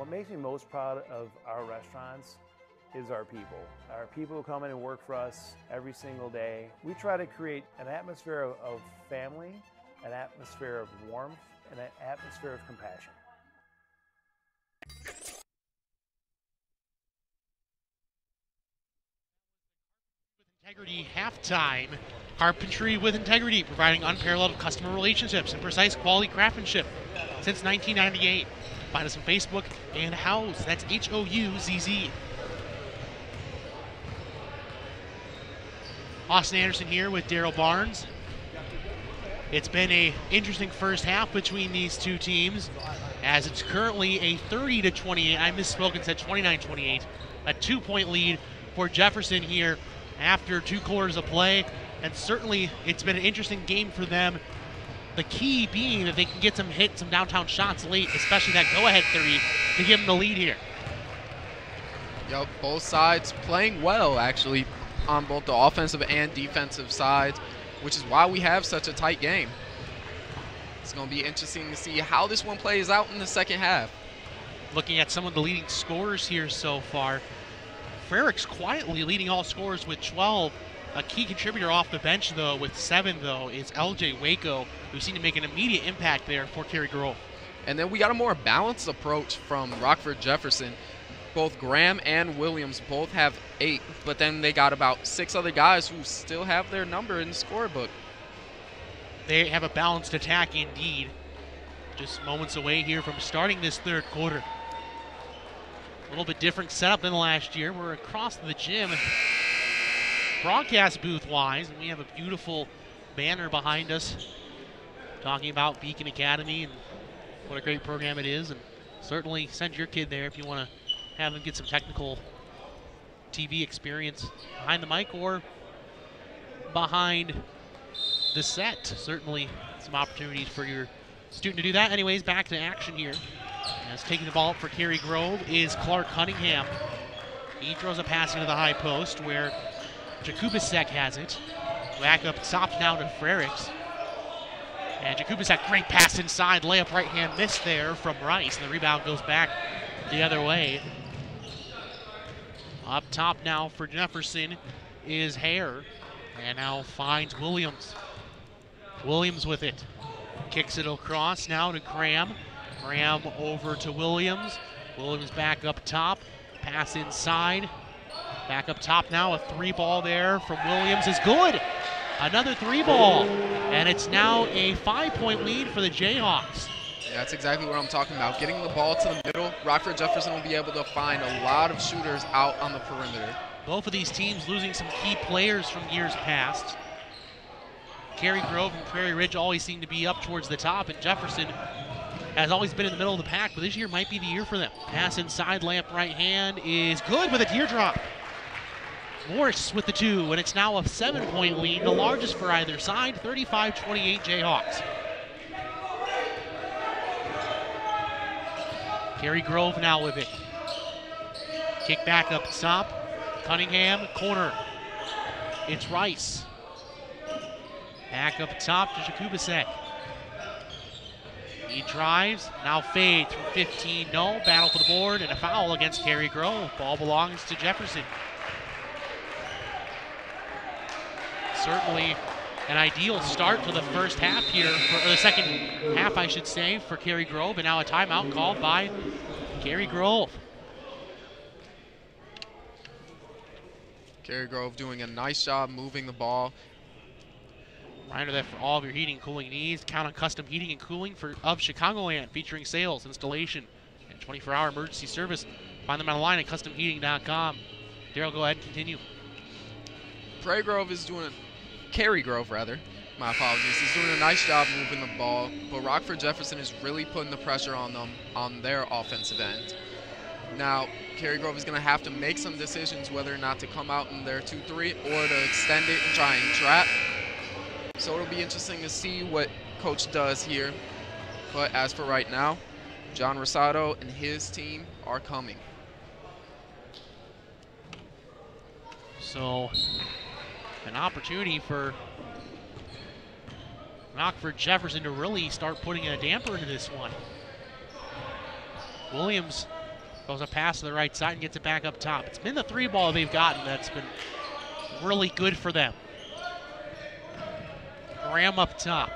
What makes me most proud of our restaurants is our people. Our people who come in and work for us every single day. We try to create an atmosphere of family, an atmosphere of warmth, and an atmosphere of compassion. Integrity halftime. Carpentry with integrity, providing unparalleled customer relationships and precise quality craftsmanship since 1998. Find us on Facebook and Houzz. That's Houzz. Austin Anderson here with Daryl Barnes. It's been an interesting first half between these two teams, as it's currently a 30-28. I misspoke and said 29-28. A 2-point lead for Jefferson here after 2 quarters of play, and certainly it's been an interesting game for them. The key being that they can get some downtown shots late, especially that go-ahead 3 to give them the lead here. Yep, both sides playing well, actually, on both the offensive and defensive sides, which is why we have such a tight game. It's going to be interesting to see how this one plays out in the second half. Looking at some of the leading scorers here so far, Frericks quietly leading all scorers with 12. A key contributor off the bench, though, with 7, though, is LJ Waco, who seemed to make an immediate impact there for Cary-Grove. And then we got a more balanced approach from Rockford Jefferson. Both Graham and Williams both have 8, but then they got about 6 other guys who still have their number in the scorebook. They have a balanced attack indeed. Just moments away here from starting this third quarter. A little bit different setup than last year. We're across the gym, broadcast booth-wise, and we have a beautiful banner behind us talking about Beacon Academy and what a great program it is. And certainly send your kid there if you want to have them get some technical TV experience behind the mic or behind the set. Certainly some opportunities for your student to do that. Anyways, back to action here. As taking the ball up for Cary-Grove is Clark Cunningham. He throws a pass into the high post where Jakubasek has it. Back up top now to Frericks. And Jakubasek, great pass inside. Layup right hand miss there from Rice. And the rebound goes back the other way. Up top now for Jefferson is Hare. And now finds Williams. Williams with it. Kicks it across now to Graham. Graham over to Williams. Williams back up top. Pass inside. Back up top now. A 3-ball there from Williams is good. Another 3-ball. And it's now a 5-point lead for the Jayhawks. Yeah, that's exactly what I'm talking about. Getting the ball to the middle, Rockford Jefferson will be able to find a lot of shooters out on the perimeter. Both of these teams losing some key players from years past. Cary-Grove and Prairie Ridge always seem to be up towards the top, and Jefferson has always been in the middle of the pack, but this year might be the year for them. Pass inside, layup right hand is good with a teardrop. Morse with the 2, and it's now a 7-point lead, the largest for either side, 35-28 Jayhawks. Cary-Grove now with it. Kick back up top. Cunningham, corner. It's Rice. Back up top to Jakubasek. He drives, now fade through 15, no. Battle for the board and a foul against Cary-Grove. Ball belongs to Jefferson. Certainly an ideal start to the first half here, or the second half I should say, for Cary-Grove, and now a timeout called by Cary-Grove. Cary-Grove doing a nice job moving the ball. Reminder that for all of your heating and cooling needs, count on Custom Heating and Cooling of Chicagoland, featuring sales, installation, and 24-hour emergency service. Find them online at customheating.com. Daryl, go ahead and continue. Cary-Grove, my apologies, is doing a nice job moving the ball, but Rockford Jefferson is really putting the pressure on them on their offensive end. Now, Cary-Grove is going to have to make some decisions whether or not to come out in their 2-3 or to extend it and try and trap. So it'll be interesting to see what Coach does here. But as for right now, John Rosado and his team are coming. So an opportunity for Rockford Jefferson to really start putting a damper into this one. Williams Goes a pass to the right side and gets it back up top. It's been the 3 ball they've gotten that's been really good for them. Graham up top.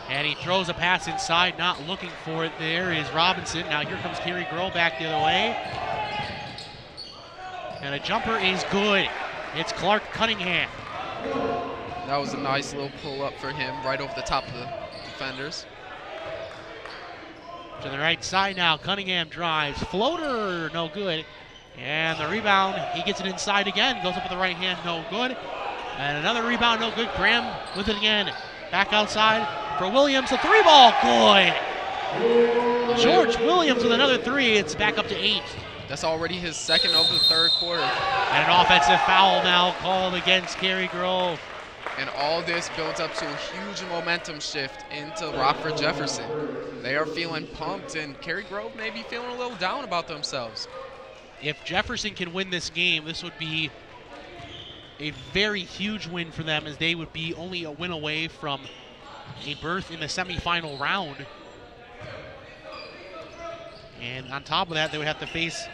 And he throws a pass inside, not looking for it. There is Robinson. Now here comes Cary-Grove back the other way. And a jumper is good. It's Clark Cunningham. That was a nice little pull-up for him right over the top of the defenders. To the right side now, Cunningham drives. Floater, no good. And the rebound, he gets it inside again. Goes up with the right hand, no good. And another rebound, no good. Graham with it again. Back outside for Williams. The 3 ball, good. George Williams with another 3. It's back up to 8. That's already his second of the 3rd quarter. And an offensive foul now called against Cary-Grove. And all this builds up to a huge momentum shift into Rockford Jefferson. They are feeling pumped, and Cary-Grove may be feeling a little down about themselves. If Jefferson can win this game, this would be a very huge win for them, as they would be only a win away from a berth in the semifinal round. And on top of that, they would have to face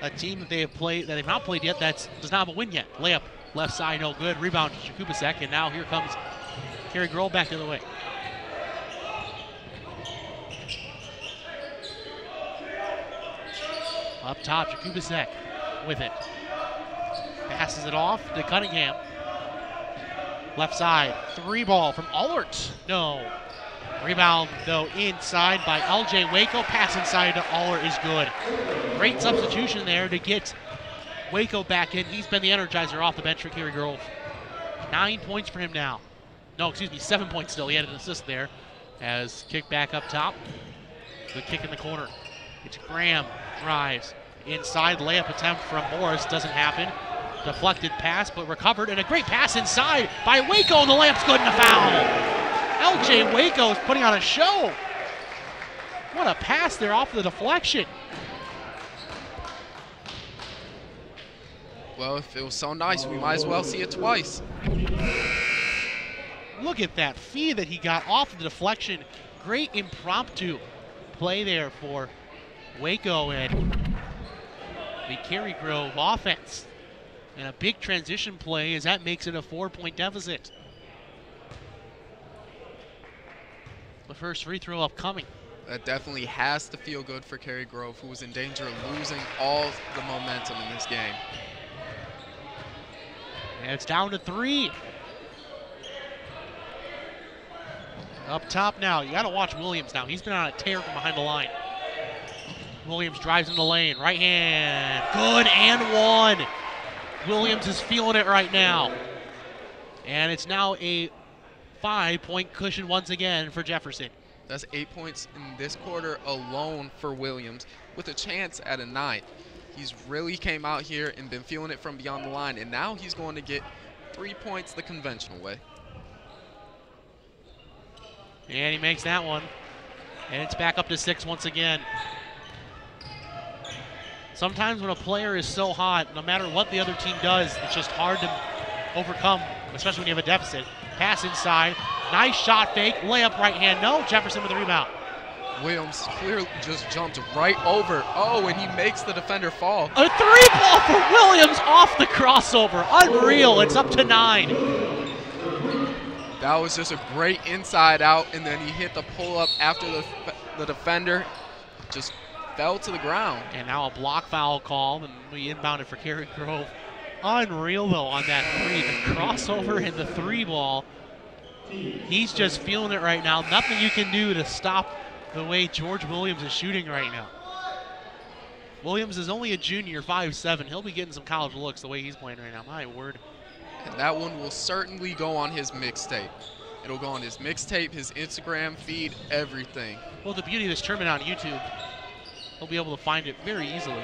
a team that they've not played yet that does not have a win yet. Layup, left side, no good. Rebound, Jakubasek, and now here comes Cary-Grove back the other way. Up top, Jakubasek with it. Passes it off to Cunningham. Left side, 3 ball from Allert. No. Rebound, though, inside by LJ Waco. Pass inside to Allert is good. Great substitution there to get Waco back in. He's been the energizer off the bench for Cary-Grove. 9 points for him now. No, excuse me, 7 points still. He had an assist there. As kick back up top. Good kick in the corner. It's Graham, drives. Inside, layup attempt from Morris. Doesn't happen. Deflected pass, but recovered. And a great pass inside by Waco. And the layup's good and a foul. LJ Waco is putting on a show. What a pass there off the deflection. Well, if it was so nice, we might as well see it twice. Look at that feed that he got off of the deflection. Great impromptu play there for Waco and the Cary-Grove offense. And a big transition play as that makes it a 4-point deficit. The first free throw upcoming. That definitely has to feel good for Cary-Grove, who was in danger of losing all the momentum in this game. And it's down to 3. Up top now, you gotta watch Williams now. He's been on a tear from behind the line. Williams drives in the lane, right hand, good, and 1. Williams is feeling it right now. And it's now a 5-point cushion once again for Jefferson. That's 8 points in this quarter alone for Williams, with a chance at a 9. He's really came out here and been feeling it from beyond the line, and now he's going to get 3 points the conventional way. And he makes that one. And it's back up to 6 once again. Sometimes when a player is so hot, no matter what the other team does, it's just hard to overcome, especially when you have a deficit. Pass inside, nice shot fake, layup right hand, no, Jefferson with the rebound. Williams clearly just jumped right over. Oh, and he makes the defender fall. A 3-ball for Williams off the crossover, unreal, it's up to 9. That was just a great inside out, and then he hit the pull-up after the defender just fell to the ground. And now a block foul call, and we inbounded for Cary-Grove. Unreal, though, on that 3. The crossover and the 3-ball. He's just feeling it right now. Nothing you can do to stop the way George Williams is shooting right now. Williams is only a junior, 5'7". He'll be getting some college looks the way he's playing right now. My word. And that one will certainly go on his mixtape. It'll go on his mixtape, his Instagram feed, everything. Well, the beauty of this tournament on YouTube, he'll be able to find it very easily.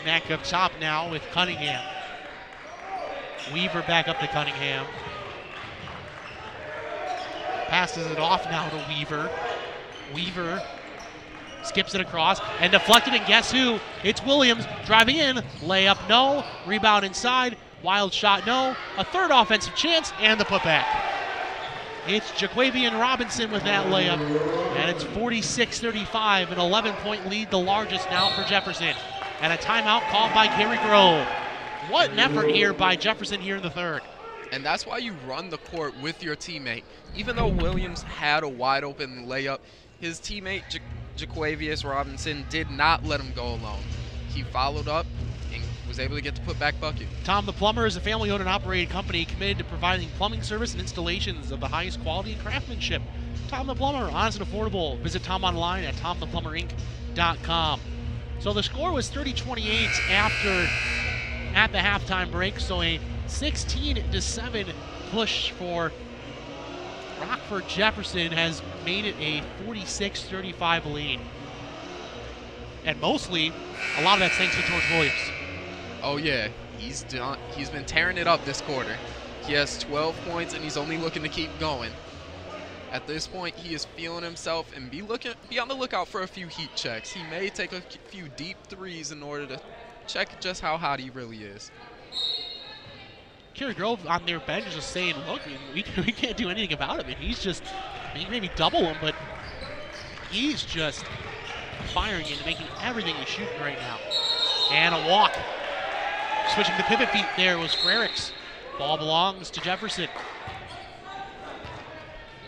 Back up top now with Cunningham. Weaver back up to Cunningham. Passes it off now to Weaver. Weaver skips it across and deflected, and guess who? It's Williams driving in. Layup, no. Rebound inside. Wild shot, no. A third offensive chance, and the putback. It's Jaquavian Robinson with that layup, and it's 46-35, an 11-point lead, the largest now for Jefferson. And a timeout called by Cary-Grove. What an effort here by Jefferson here in the third. And that's why you run the court with your teammate. Even though Williams had a wide open layup, his teammate Jaquavian Robinson did not let him go alone. He followed up and was able to get the putback bucket. Tom the Plumber is a family-owned and operated company committed to providing plumbing service and installations of the highest quality and craftsmanship. Tom the Plumber, honest and affordable. Visit Tom online at tomtheplumberinc.com. So the score was 30-28 at the halftime break, so a 16-7 push for Rockford. Jefferson has made it a 46-35 lead. And mostly, a lot of that's thanks to George Williams. Oh yeah, he's been tearing it up this quarter. He has 12 points and he's only looking to keep going. At this point, he is feeling himself and be on the lookout for a few heat checks. He may take a few deep threes in order to check just how hot he really is. Cary-Grove on their bench is just saying, look, we can't do anything about it. I mean, he can maybe double him, but he's just firing and making everything he's shooting right now. And a walk. Switching the pivot feet there was Frericks. Ball belongs to Jefferson.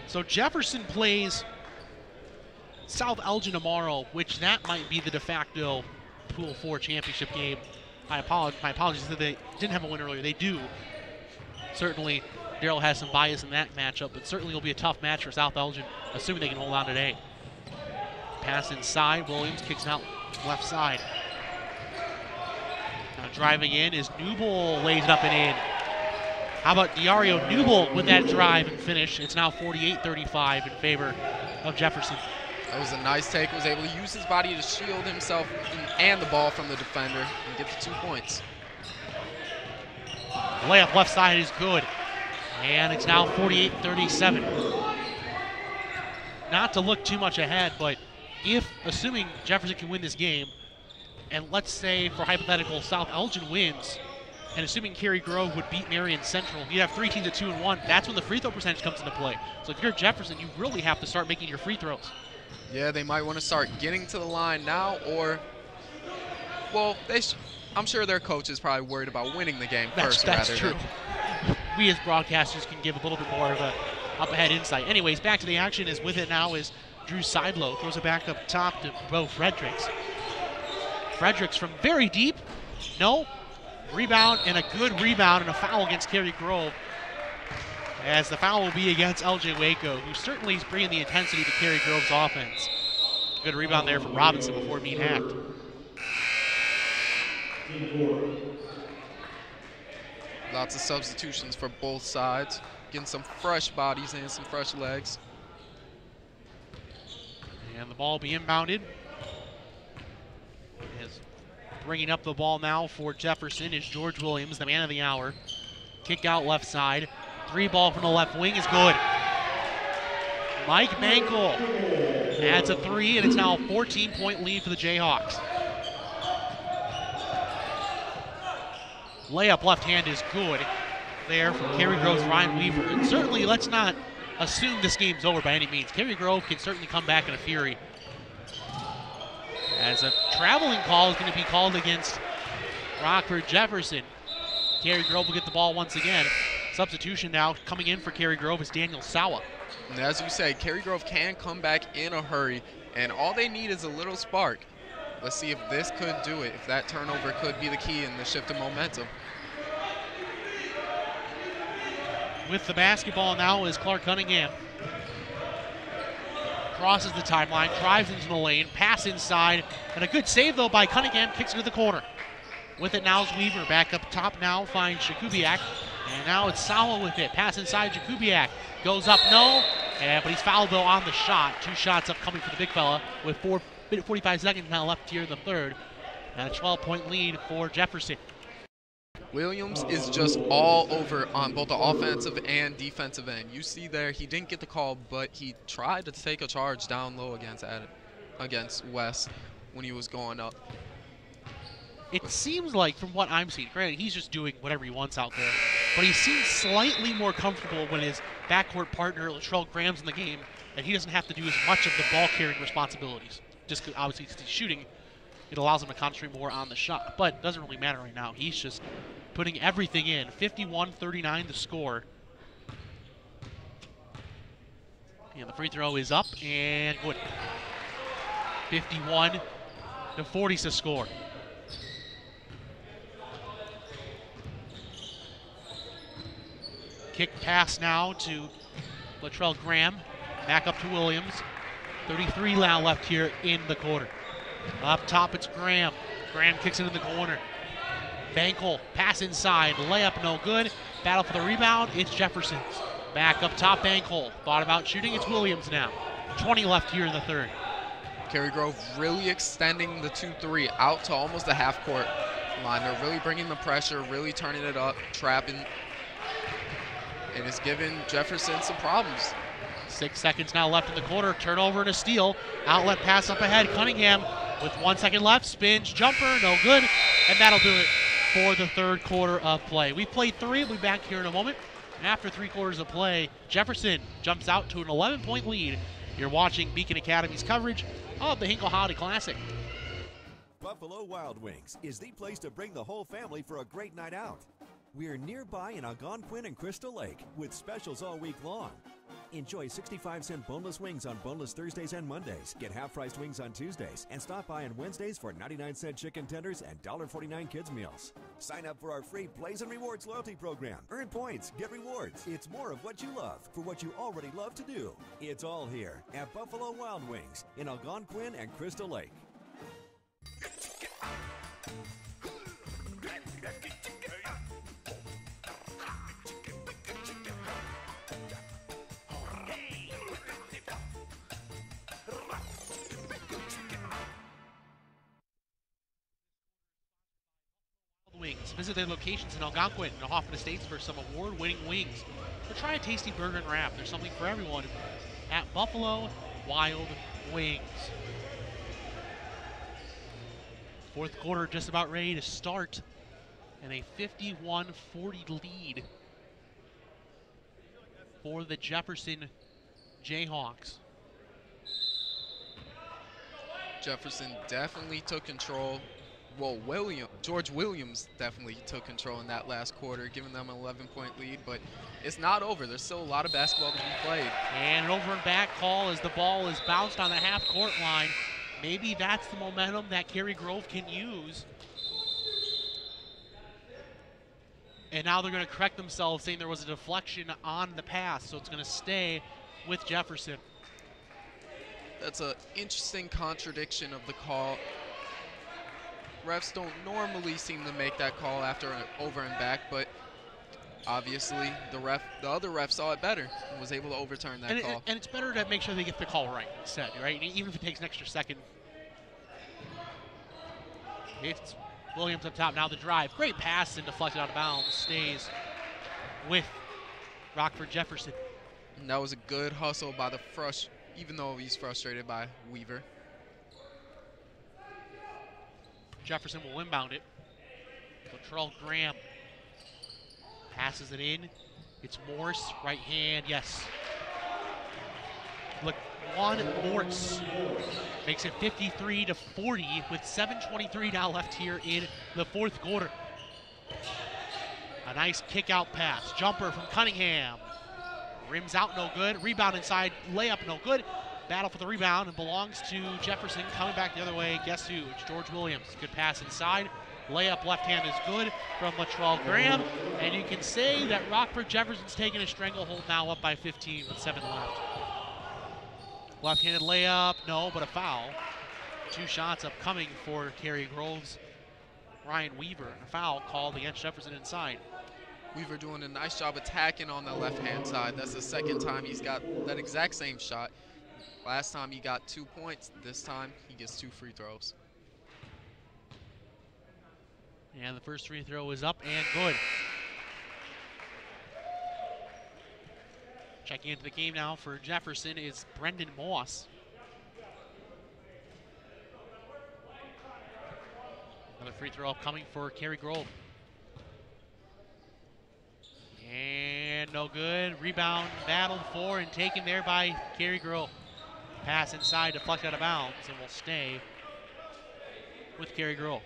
So Jefferson plays South Elgin tomorrow, which that might be the de facto Pool 4 championship game. My apologies that they didn't have a win earlier. They do. Certainly, Darrell has some bias in that matchup, but certainly will be a tough match for South Elgin, assuming they can hold on today. Pass inside. Williams kicks out left side. Now driving in is Newble, lays it up and in. How about Diario Newble with that drive and finish? It's now 48-35 in favor of Jefferson. That was a nice take. Was able to use his body to shield himself and the ball from the defender and get the 2 points. Layup left side is good. And it's now 48-37. Not to look too much ahead, but assuming Jefferson can win this game, and let's say for hypothetical South Elgin wins, and assuming Cary-Grove would beat Marion Central, you'd have 3 teams at 2-1. That's when the free throw percentage comes into play. So if you're Jefferson, you really have to start making your free throws. Yeah, they might want to start getting to the line now, or, well, I'm sure their coach is probably worried about winning the game first. That's true. We as broadcasters can give a little bit more of a up-ahead insight. Anyways, back to the action. Is with it now is Drew Seidlow. Throws it back up top to Bo Fredericks. Fredericks from very deep. No. Rebound, and a good rebound, and a foul against Cary-Grove. As the foul will be against LJ Waco, who certainly is bringing the intensity to Cary-Grove's offense. Good rebound there from Robinson before being hacked. Lots of substitutions for both sides. Getting some fresh bodies and some fresh legs. And the ball will be inbounded. Bringing up the ball now for Jefferson is George Williams, the man of the hour. Kick out left side. 3 ball from the left wing is good. Mike Mankel adds a 3, and it's now a 14-point lead for the Jayhawks. Layup left hand is good there from Cary-Grove's Ryan Weaver. And certainly, let's not assume this game's over by any means. Cary-Grove can certainly come back in a fury. As a traveling call is going to be called against Rockford Jefferson. Cary-Grove will get the ball once again. Substitution now coming in for Cary-Grove is Daniel Sawa. And as you say, Cary-Grove can come back in a hurry, and all they need is a little spark. Let's see if this could do it, if that turnover could be the key in the shift of momentum. With the basketball now is Clark Cunningham. Crosses the timeline, drives into the lane, pass inside, and a good save though by Cunningham, kicks into the corner. With it now is Weaver, back up top now, finds Jakubiak, and now it's Sawa with it. Pass inside, Jakubiak goes up, no, but he's fouled though on the shot. 2 shots upcoming for the big fella with 45 seconds now left here in the third, and a 12-point lead for Jefferson. Williams is just all over on both the offensive and defensive end. You see there, he didn't get the call, but he tried to take a charge down low against West when he was going up. It seems like, from what I'm seeing, granted, he's just doing whatever he wants out there, but he seems slightly more comfortable when his backcourt partner, Latrell Graham's in the game, and he doesn't have to do as much of the ball-carrying responsibilities. Just 'cause obviously he's shooting, it allows him to concentrate more on the shot. But it doesn't really matter right now. He's just putting everything in. 51-39 to score. And the free throw is up and good. 51-40 to score. Kick pass now to Latrell Graham. Back up to Williams. 33 now left here in the quarter. Up top, it's Graham. Graham kicks it in the corner. Hinkle, pass inside. Layup no good. Battle for the rebound. It's Jefferson's. Back up top, Hinkle. Thought about shooting. It's Williams now. 20 left here in the third. Cary-Grove really extending the 2-3 out to almost the half-court line. They're really bringing the pressure, really turning it up, trapping. And it's giving Jefferson some problems. 6 seconds now left in the quarter. Turnover and a steal. Outlet pass up ahead. Cunningham with 1 second left. Spins, jumper, no good. And that'll do it for the third quarter of play. We played 3. We'll be back here in a moment. After 3 quarters of play, Jefferson jumps out to an 11-point lead. You're watching Beacon Academy's coverage of the Hinkle Holiday Classic. Buffalo Wild Wings is the place to bring the whole family for a great night out. We're nearby in Algonquin and Crystal Lake with specials all week long. Enjoy 65-cent boneless wings on boneless Thursdays and Mondays. Get half-priced wings on Tuesdays. And stop by on Wednesdays for 99-cent chicken tenders and $1.49 kids meals. Sign up for our free Blaze and Rewards loyalty program. Earn points, get rewards. It's more of what you love for what you already love to do. It's all here at Buffalo Wild Wings in Algonquin and Crystal Lake. Wings. Visit their locations in Algonquin and Hoffman Estates for some award-winning wings. So try a tasty burger and wrap. There's something for everyone at Buffalo Wild Wings. Fourth quarter just about ready to start, and a 51-40 lead for the Jefferson Jayhawks. Jefferson definitely took control. Well, George Williams definitely took control in that last quarter, giving them an 11-point lead, but it's not over. There's still a lot of basketball to be played. And an over and back call as the ball is bounced on the half-court line. Maybe that's the momentum that Cary-Grove can use. And now they're going to correct themselves, saying there was a deflection on the pass, so it's going to stay with Jefferson. That's an interesting contradiction of the call. Refs don't normally seem to make that call after an over and back, but obviously the other ref saw it better and was able to overturn that call. And it's better to make sure they get the call right instead, right? Even if it takes an extra second. It's Williams up top, now the drive. Great pass and deflected out of bounds. Stays with Rockford Jefferson. And that was a good hustle by the even though he's frustrated by Weaver. Jefferson will inbound it. Latrell Graham passes it in. It's Morris, right hand, yes. Look, Juan Morris makes it 53-40 with 7:23 now left here in the fourth quarter. A nice kick-out pass. Jumper from Cunningham. Rims out, no good. Rebound inside, layup, no good. Battle for the rebound and belongs to Jefferson. Coming back the other way, guess who? It's George Williams. Good pass inside. Layup left hand is good from Latrell Graham. And you can say that Rockford Jefferson's taking a stranglehold now, up by 15 with 7 left. Left-handed layup, no, but a foul. 2 shots upcoming for Cary-Grove's Ryan Weaver. A foul called against Jefferson inside. Weaver doing a nice job attacking on the left-hand side. That's the second time he's got that exact same shot. Last time he got 2 points. This time he gets 2 free throws. And the first free throw is up and good. Checking into the game now for Jefferson is Brendan Moss. Another free throw upcoming for Cary-Grove. And no good. Rebound battled for and taken there by Cary-Grove. Pass inside, deflected out of bounds, and will stay with Cary-Grove.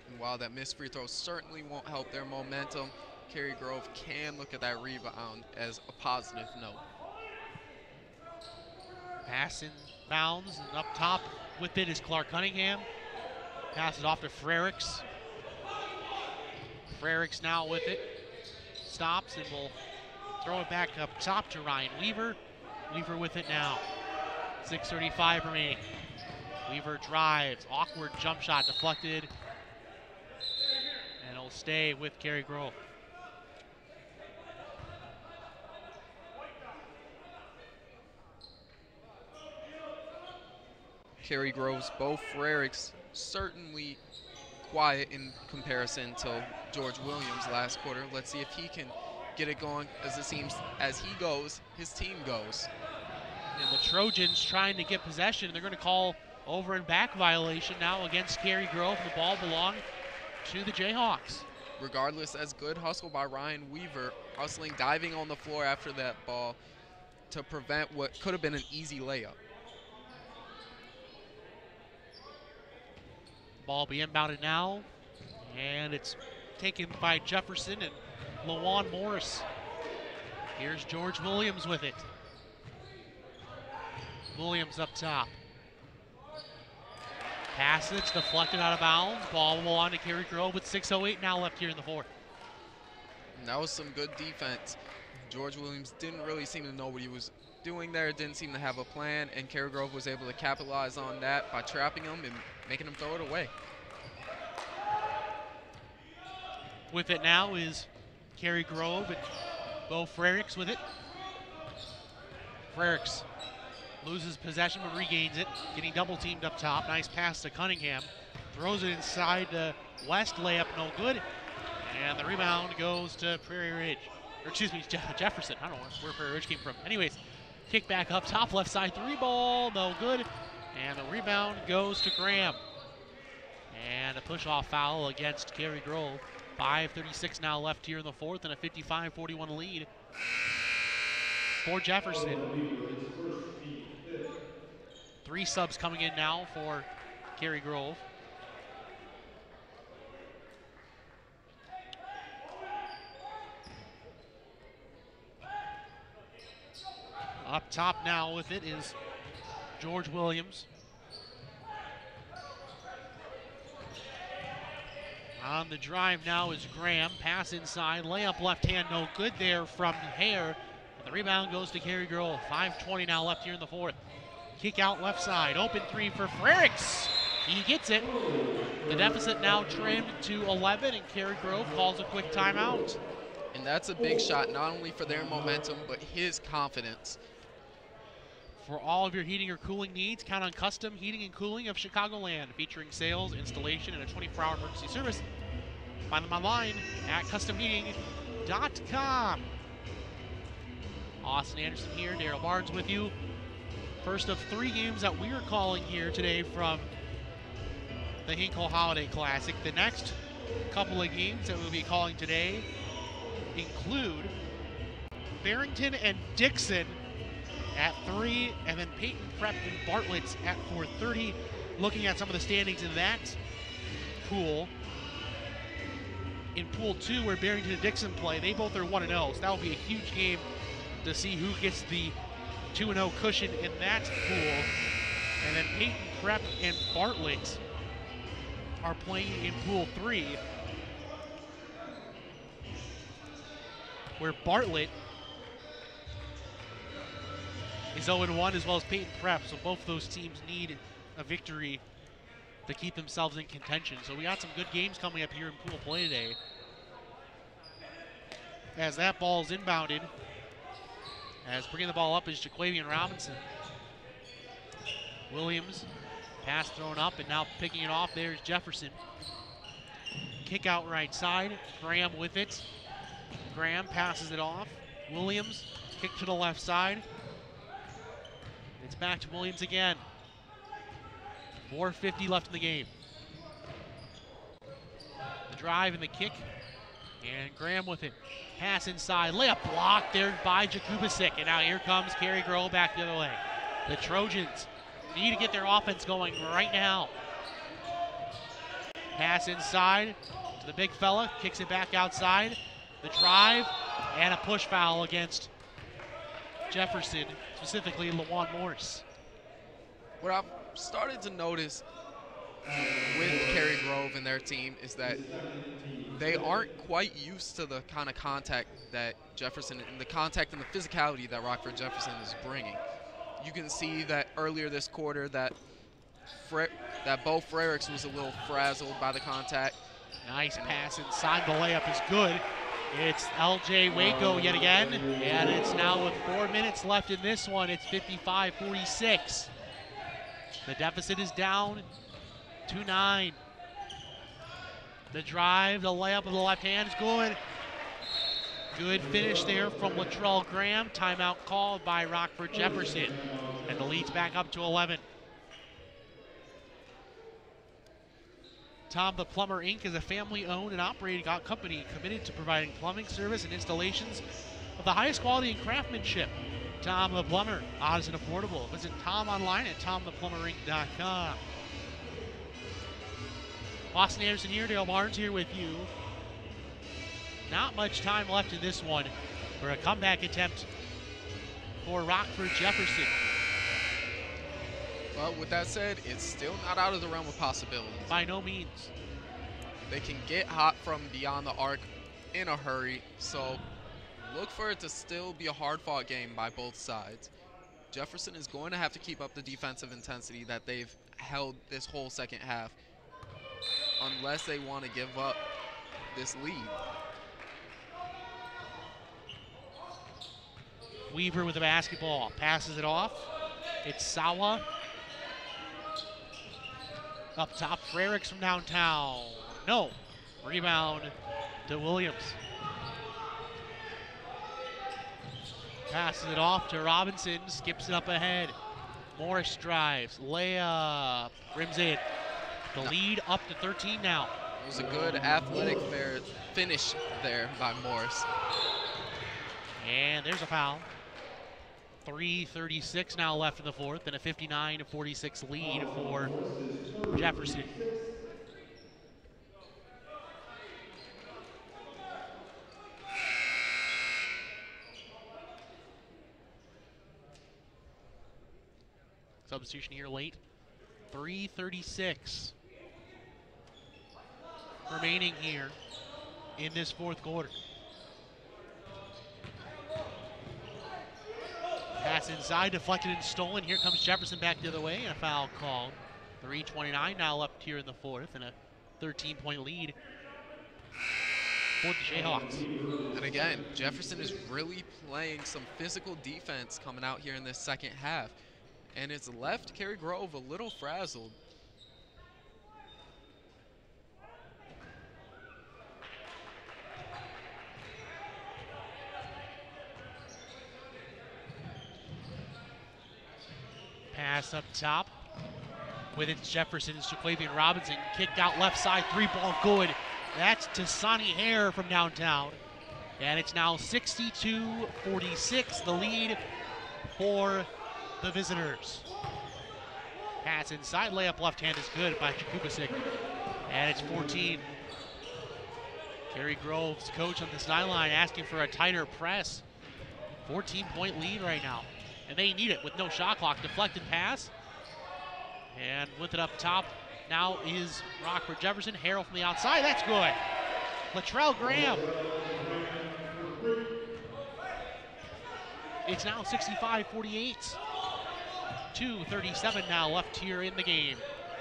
And while that missed free throw certainly won't help their momentum, Cary-Grove can look at that rebound as a positive note. Pass in bounds, and up top with it is Clark Cunningham. Passes off to Frericks. Frericks now with it. Stops and will throw it back up top to Ryan Weaver. Weaver with it now. 6:35 remaining. Weaver drives. Awkward jump shot deflected. And it'll stay with Cary-Grove. Cary-Grove's Bo Frericks certainly quiet in comparison to George Williams last quarter. Let's see if he can get it going, as it seems as he goes, his team goes. And the Trojans trying to get possession. They're going to call over and back violation now against Cary-Grove. The ball belonged to the Jayhawks. Regardless, as good hustle by Ryan Weaver, hustling, diving on the floor after that ball to prevent what could have been an easy layup. Ball be inbounded now, and it's taken by Jefferson and Lawan Morris. Here's George Williams with it. Williams up top. Pass, it's deflected out of bounds. Ball will on to Cary-Grove with 6:08 now left here in the fourth. And that was some good defense. George Williams didn't really seem to know what he was doing there, didn't seem to have a plan, and Cary-Grove was able to capitalize on that by trapping him and making him throw it away. With it now is Cary-Grove and Bo Frericks with it. Frericks loses possession but regains it, getting double teamed up top. Nice pass to Cunningham. Throws it inside to West, layup no good. And the rebound goes to Prairie Ridge. Or excuse me, Jefferson. I don't know where Prairie Ridge came from. Anyways, kick back up top, left side three ball, no good. And the rebound goes to Graham. And a push-off foul against Cary-Grove. 5:36 now left here in the fourth, and a 55-41 lead for Jefferson. 3 subs coming in now for Cary-Grove. Up top now with it is George Williams. On the drive now is Graham. Pass inside, layup left hand, no good there from Hare. And the rebound goes to Cary-Grove. 5:20 now left here in the fourth. Kick out left side, open three for Frericks. He gets it. The deficit now trimmed to 11, and Cary-Grove calls a quick timeout. And that's a big shot, not only for their momentum, but his confidence. For all of your heating or cooling needs, count on Custom Heating and Cooling of Chicagoland, featuring sales, installation, and a 24-hour emergency service. Find them online at customheating.com. Austin Anderson here, Daryl Barnes with you. First of 3 games that we are calling here today from the Hinkle Holiday Classic. The next couple of games that we'll be calling today include Barrington and Dixon at 3, and then Peyton Prep and Bartlett at 4:30. Looking at some of the standings in that pool. In Pool 2, where Barrington and Dixon play, they both are 1-0, so that will be a huge game to see who gets the 2-0 cushion in that pool. And then Peyton Prep and Bartlett are playing in Pool 3, where Bartlett is 0-1, as well as Peyton Prep, so both of those teams need a victory to keep themselves in contention. So we got some good games coming up here in pool play today. As that ball is inbounded, as bringing the ball up is Jaquavian Robinson. Williams, pass thrown up, and now picking it off, there's Jefferson. Kick out right side, Graham with it. Graham passes it off. Williams, kick to the left side. It's back to Williams again. 4:50 left in the game. drive and the kick. And Graham with it. Pass inside. Layup blocked there by Jakubasic. And now here comes Cary-Grove back the other way. The Trojans need to get their offense going right now. Pass inside to the big fella. Kicks it back outside. The drive and a push foul against Jefferson, specifically Lawan Morris. What I've started to notice with Cary-Grove and their team is that they aren't quite used to the kind of contact that Jefferson, and the contact and the physicality that Rockford Jefferson is bringing. You can see that earlier this quarter that Bo Frericks was a little frazzled by the contact. Nice pass inside. The layup is good. It's L.J. Waco yet again, and it's now with 4 minutes left in this one. It's 55-46. The deficit is down to 9. The drive, the layup of the left hand is good. Good finish there from Latrell Graham. Timeout called by Rockford Jefferson, and the lead's back up to 11. Tom the Plumber, Inc. is a family-owned and operated company committed to providing plumbing service and installations of the highest quality and craftsmanship. Tom the Plumber, honest and affordable. Visit Tom online at tomtheplumberinc.com. Austin Anderson here, Dale Barnes here with you. Not much time left in this one for a comeback attempt for Rockford Jefferson. Well, with that said, it's still not out of the realm of possibilities. By no means. They can get hot from beyond the arc in a hurry, so look for it to still be a hard-fought game by both sides. Jefferson is going to have to keep up the defensive intensity that they've held this whole second half unless they want to give up this lead. Weaver with the basketball, passes it off. It's Sawa. Up top, Frericks from downtown. No. Rebound to Williams. Passes it off to Robinson, skips it up ahead. Morris drives, layup, rims in. The lead up to 13 now. It was a good athletic finish there by Morris. And there's a foul. 3:36 now left in the fourth, and a 59-46 lead for Jefferson. Substitution here late. 3:36 remaining here in this fourth quarter. Pass inside, deflected and stolen. Here comes Jefferson back the other way, and a foul called. 3:29 now left here in the fourth, and a 13-point lead for the Jayhawks. And again, Jefferson is really playing some physical defense coming out here in this second half. And it's left Cary-Grove a little frazzled. Pass up top. With it, Jefferson, Jaquavian Robinson. Kicked out left side, three ball good. That's to Sonny Hare from downtown. And it's now 62-46, the lead for the visitors. Pass inside, layup left hand is good by Jakubasic. And it's 14. Cary-Grove's coach on the sideline asking for a tighter press. 14-point lead right now. And they need it with no shot clock. Deflected pass. And with it up top now is Rockford Jefferson. Harrell from the outside. That's good. Latrell Graham. It's now 65-48. 2:37 now left here in the game.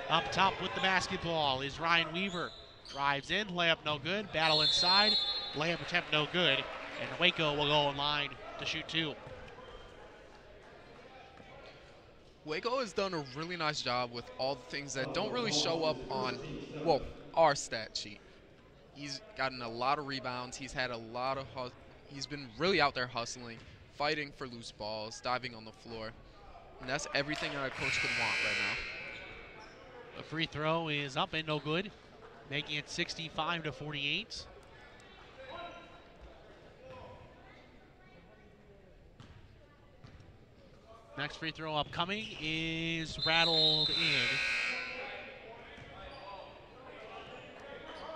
Up top with the basketball is Ryan Weaver. Drives in, layup no good. Battle inside, layup attempt no good. And Waco will go in line to shoot two. Waco has done a really nice job with all the things that don't really show up on, well, our stat sheet. He's gotten a lot of rebounds. He's had a lot of, he's been really out there hustling, fighting for loose balls, diving on the floor. And that's everything that a coach could want right now. The free throw is up and no good. making it 65-48. Next free throw upcoming is rattled in.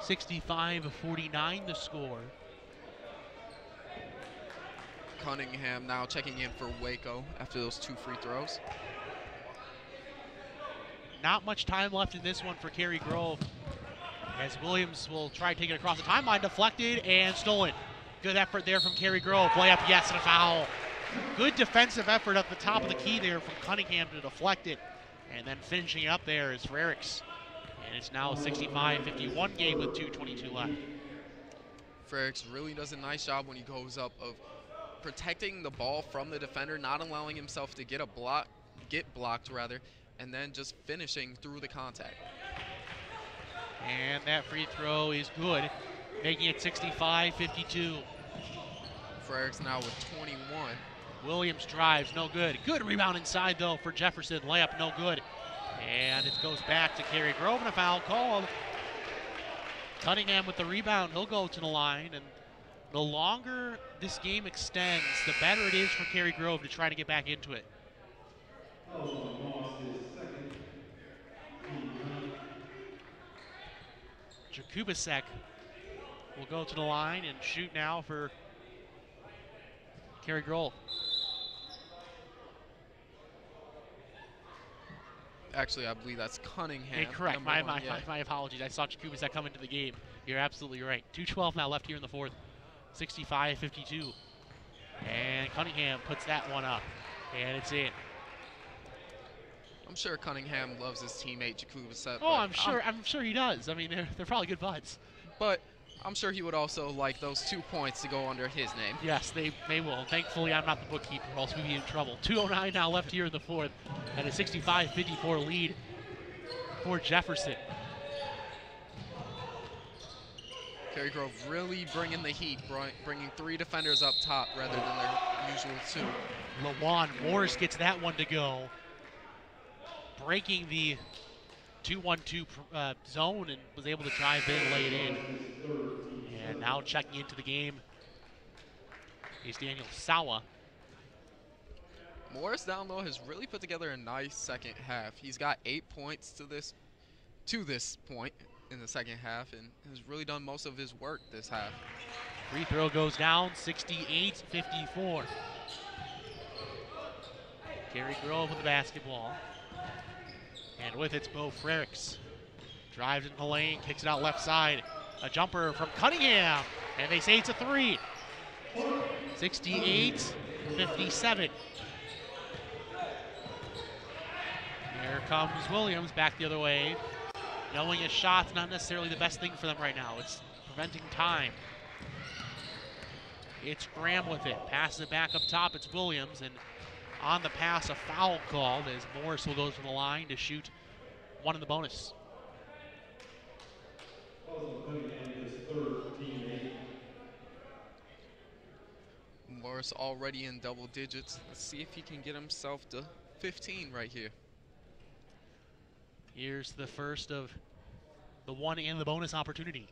65-49 the score. Cunningham now checking in for Waco after those 2 free throws. Not much time left in this one for Cary-Grove, as Williams will try to take it across the timeline, deflected and stolen. Good effort there from Cary-Grove. Layup, yes, and a foul. Good defensive effort at the top of the key there from Cunningham to deflect it. And then finishing up there is Frericks. And it's now a 65-51 game with 2:22 left. Frericks really does a nice job when he goes up of protecting the ball from the defender, not allowing himself to get blocked, and then just finishing through the contact. And that free throw is good, making it 65-52. Frericks now with 21. Williams drives, no good. Good rebound inside, though, for Jefferson. Layup, no good. And it goes back to Cary-Grove, and a foul called. Cunningham with the rebound. He'll go to the line, and the longer this game extends, the better it is for Cary-Grove to try to get back into it. Jakubasek will go to the line and shoot now for Cary-Grove. Actually, I believe that's Cunningham. Yeah, correct. My apologies. I saw Jakubasek come into the game. You're absolutely right. 2:12 now left here in the fourth. 65-52. And Cunningham puts that one up. And it's in. I'm sure Cunningham loves his teammate Jakubasek. Oh, I'm sure he does. I mean, they're probably good buds. But I'm sure he would also like those 2 points to go under his name. Yes, they will. Thankfully, I'm not the bookkeeper, or else we'd be in trouble. 2:09 now left here in the fourth, and a 65-54 lead for Jefferson. Cary-Grove really bringing the heat, bringing 3 defenders up top rather than their usual 2. Lawan Morris gets that one to go, breaking the 2-1-2 zone, and was able to drive in, lay it in. And now checking into the game is Daniel Sawa. Morris down low has really put together a nice second half. He's got 8 points to this point in the second half, and has really done most of his work this half. Free throw goes down, 68-54. Cary-Grove with the basketball. And with it's Bo Frericks. Drives into the lane, kicks it out left side. A jumper from Cunningham, and they say it's a 3. 68-57. Here comes Williams back the other way. Knowing his shot's not necessarily the best thing for them right now. It's preventing time. It's Graham with it. Passes it back up top. It's Williams, and on the pass, a foul called as Morris will go from the line to shoot one in the bonus. Morris already in double digits. Let's see if he can get himself to 15 right here. Here's the first of the one and the bonus opportunity.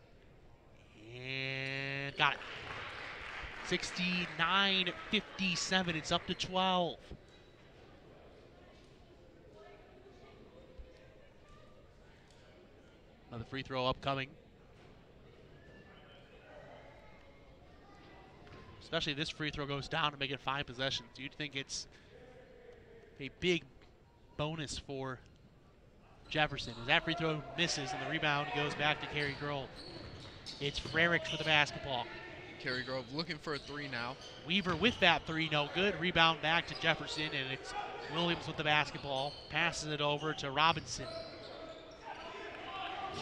And got it. 69-57. It's up to 12. Another free throw upcoming. Especially this free throw goes down to make it 5 possessions. You'd think it's a big bonus for Jefferson. As that free throw misses and the rebound goes back to Cary-Grove. It's Frericks with the basketball. Cary-Grove looking for a 3 now. Weaver with that 3, no good. Rebound back to Jefferson, and it's Williams with the basketball. Passes it over to Robinson.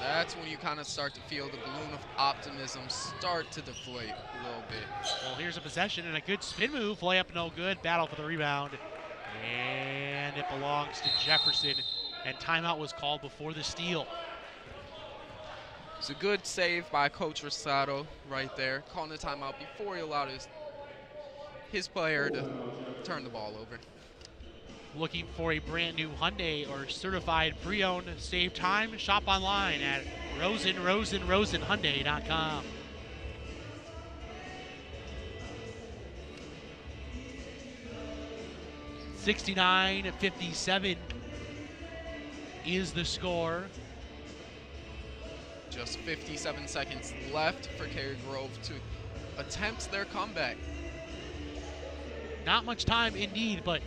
That's when you kind of start to feel the balloon of optimism start to deflate a little bit. Well, here's a possession and a good spin move. Layup no good. Battle for the rebound. And it belongs to Jefferson. And timeout was called before the steal. It's a good save by Coach Rosado right there, calling the timeout before he allowed his player to turn the ball over. Looking for a brand new Hyundai or certified pre-owned, save time, shop online at RosenHyundai.com. $69-57 is the score. Just 57 seconds left for Cary-Grove to attempt their comeback. Not much time indeed, but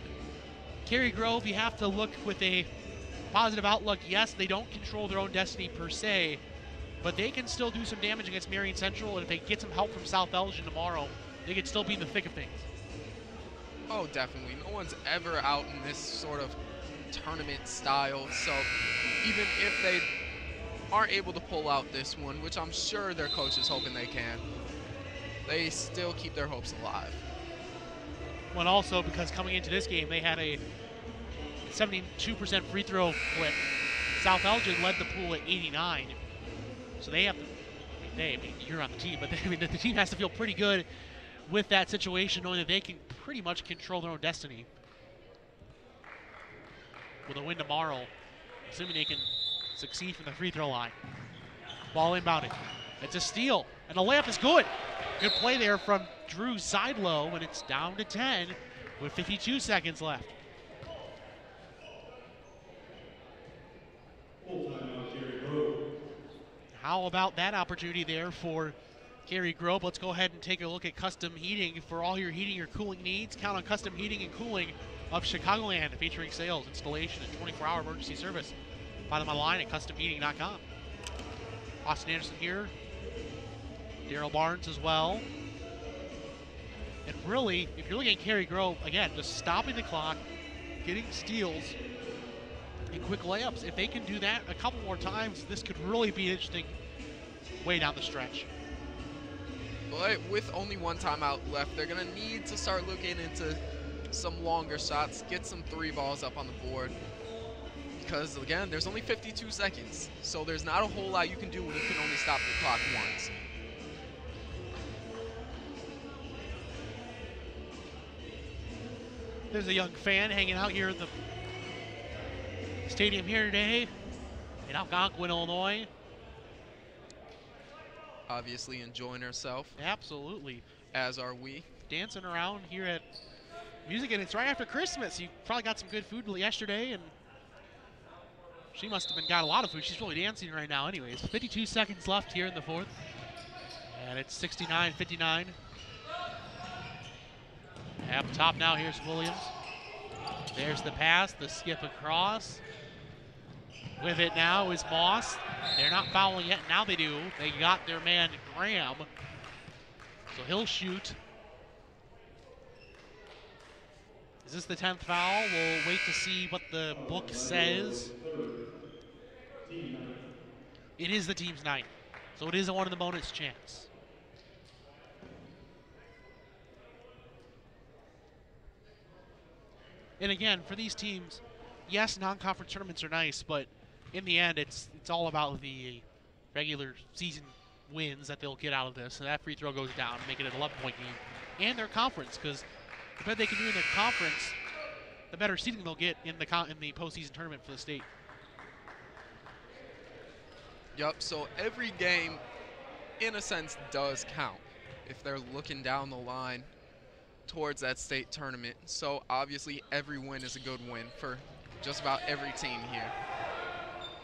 Cary-Grove, you have to look with a positive outlook. Yes, they don't control their own destiny per se, but they can still do some damage against Marion Central, and if they get some help from South Elgin tomorrow, they could still be in the thick of things. Oh, definitely. No one's ever out in this sort of tournament style, so even if they aren't able to pull out this one, which I'm sure their coach is hoping they can, they still keep their hopes alive. Well, also because coming into this game, they had a 72% free throw clip. South Elgin led the pool at 89. So they have to, I mean, you're on the team, but the team has to feel pretty good with that situation, knowing that they can pretty much control their own destiny. With a win tomorrow, assuming they can succeed from the free throw line. Ball inbounded. It's a steal, and the layup is good. Good play there from Drew Seidlow, and it's down to 10 with 52 seconds left. How about that opportunity there for Cary-Grove? Let's go ahead and take a look at Custom Heating. For all your heating or cooling needs, count on Custom Heating and Cooling of Chicagoland, featuring sales, installation, and 24-hour emergency service. Find them online at customheating.com. Austin Anderson here. Daryl Barnes as well. And really, if you're looking at Cary-Grove, again, just stopping the clock, getting steals, and quick layups. If they can do that a couple more times, this could really be interesting way down the stretch. But with only one timeout left, they're going to need to start looking into some longer shots, get some three balls up on the board. Because, again, there's only 52 seconds, so there's not a whole lot you can do when you can only stop the clock once. There's a young fan hanging out here at the stadium here today in Algonquin, Illinois. Obviously enjoying herself. Absolutely. As are we. Dancing around here at Music, and it's right after Christmas. You probably got some good food yesterday, and she must have got a lot of food. She's really dancing right now anyways. 52 seconds left here in the fourth. And it's 69-59. Up top now, here's Williams. There's the pass, the skip across. With it now is Moss. They're not fouling yet. Now they do. They got their man Graham. So he'll shoot. Is this the 10th foul? We'll wait to see what the book says. It is the team's 9th. So it is a one in the bonus chance. And again, for these teams, yes, non-conference tournaments are nice, but in the end, it's all about the regular season wins that they'll get out of this. And that free throw goes down, make it an 11-point game. And their conference, because the better they can do in their conference, the better seeding they'll get in the postseason tournament for the state. Yep, so every game, in a sense, does count if they're looking down the line towards that state tournament. So obviously every win is a good win for just about every team here.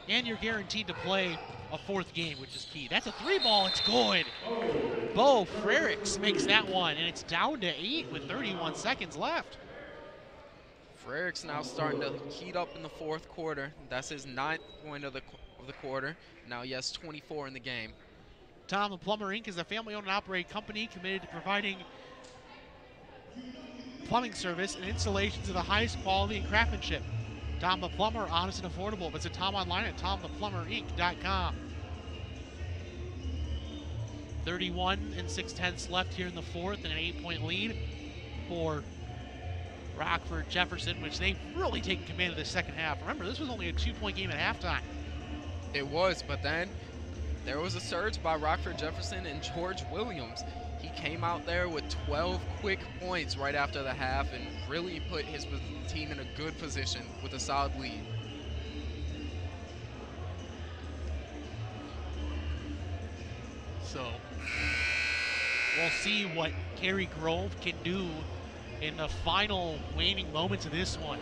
And you're guaranteed to play a fourth game, which is key. That's a three ball, it's good. Bo Frericks makes that one, and it's down to 8 with 31 seconds left. Frericks now starting to heat up in the fourth quarter. That's his 9th point of the quarter. Now he has 24 in the game. Tom the Plumber Inc. is a family-owned and operated company committed to providing plumbing service and installations of the highest quality and craftsmanship. Tom the Plumber, honest and affordable. Visit Tom online at tomtheplumber.com. 31 6/10 left here in the fourth, and an 8-point lead for Rockford Jefferson, which they've really taken command of the second half. Remember, this was only a 2-point game at halftime. It was, but then there was a surge by Rockford Jefferson and George Williams. He came out there with 12 quick points right after the half and really put his team in a good position with a solid lead. So we'll see what Cary-Grove can do in the final waning moments of this one.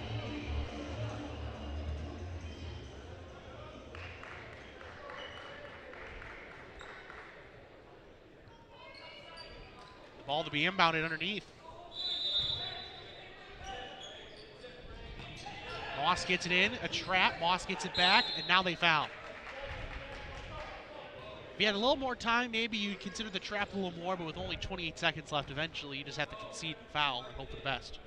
The ball to be inbounded underneath. Moss gets it in, a trap, Moss gets it back, and now they foul. If you had a little more time, maybe you'd consider the trap a little more, but with only 28 seconds left, eventually you just have to concede and foul and hope for the best.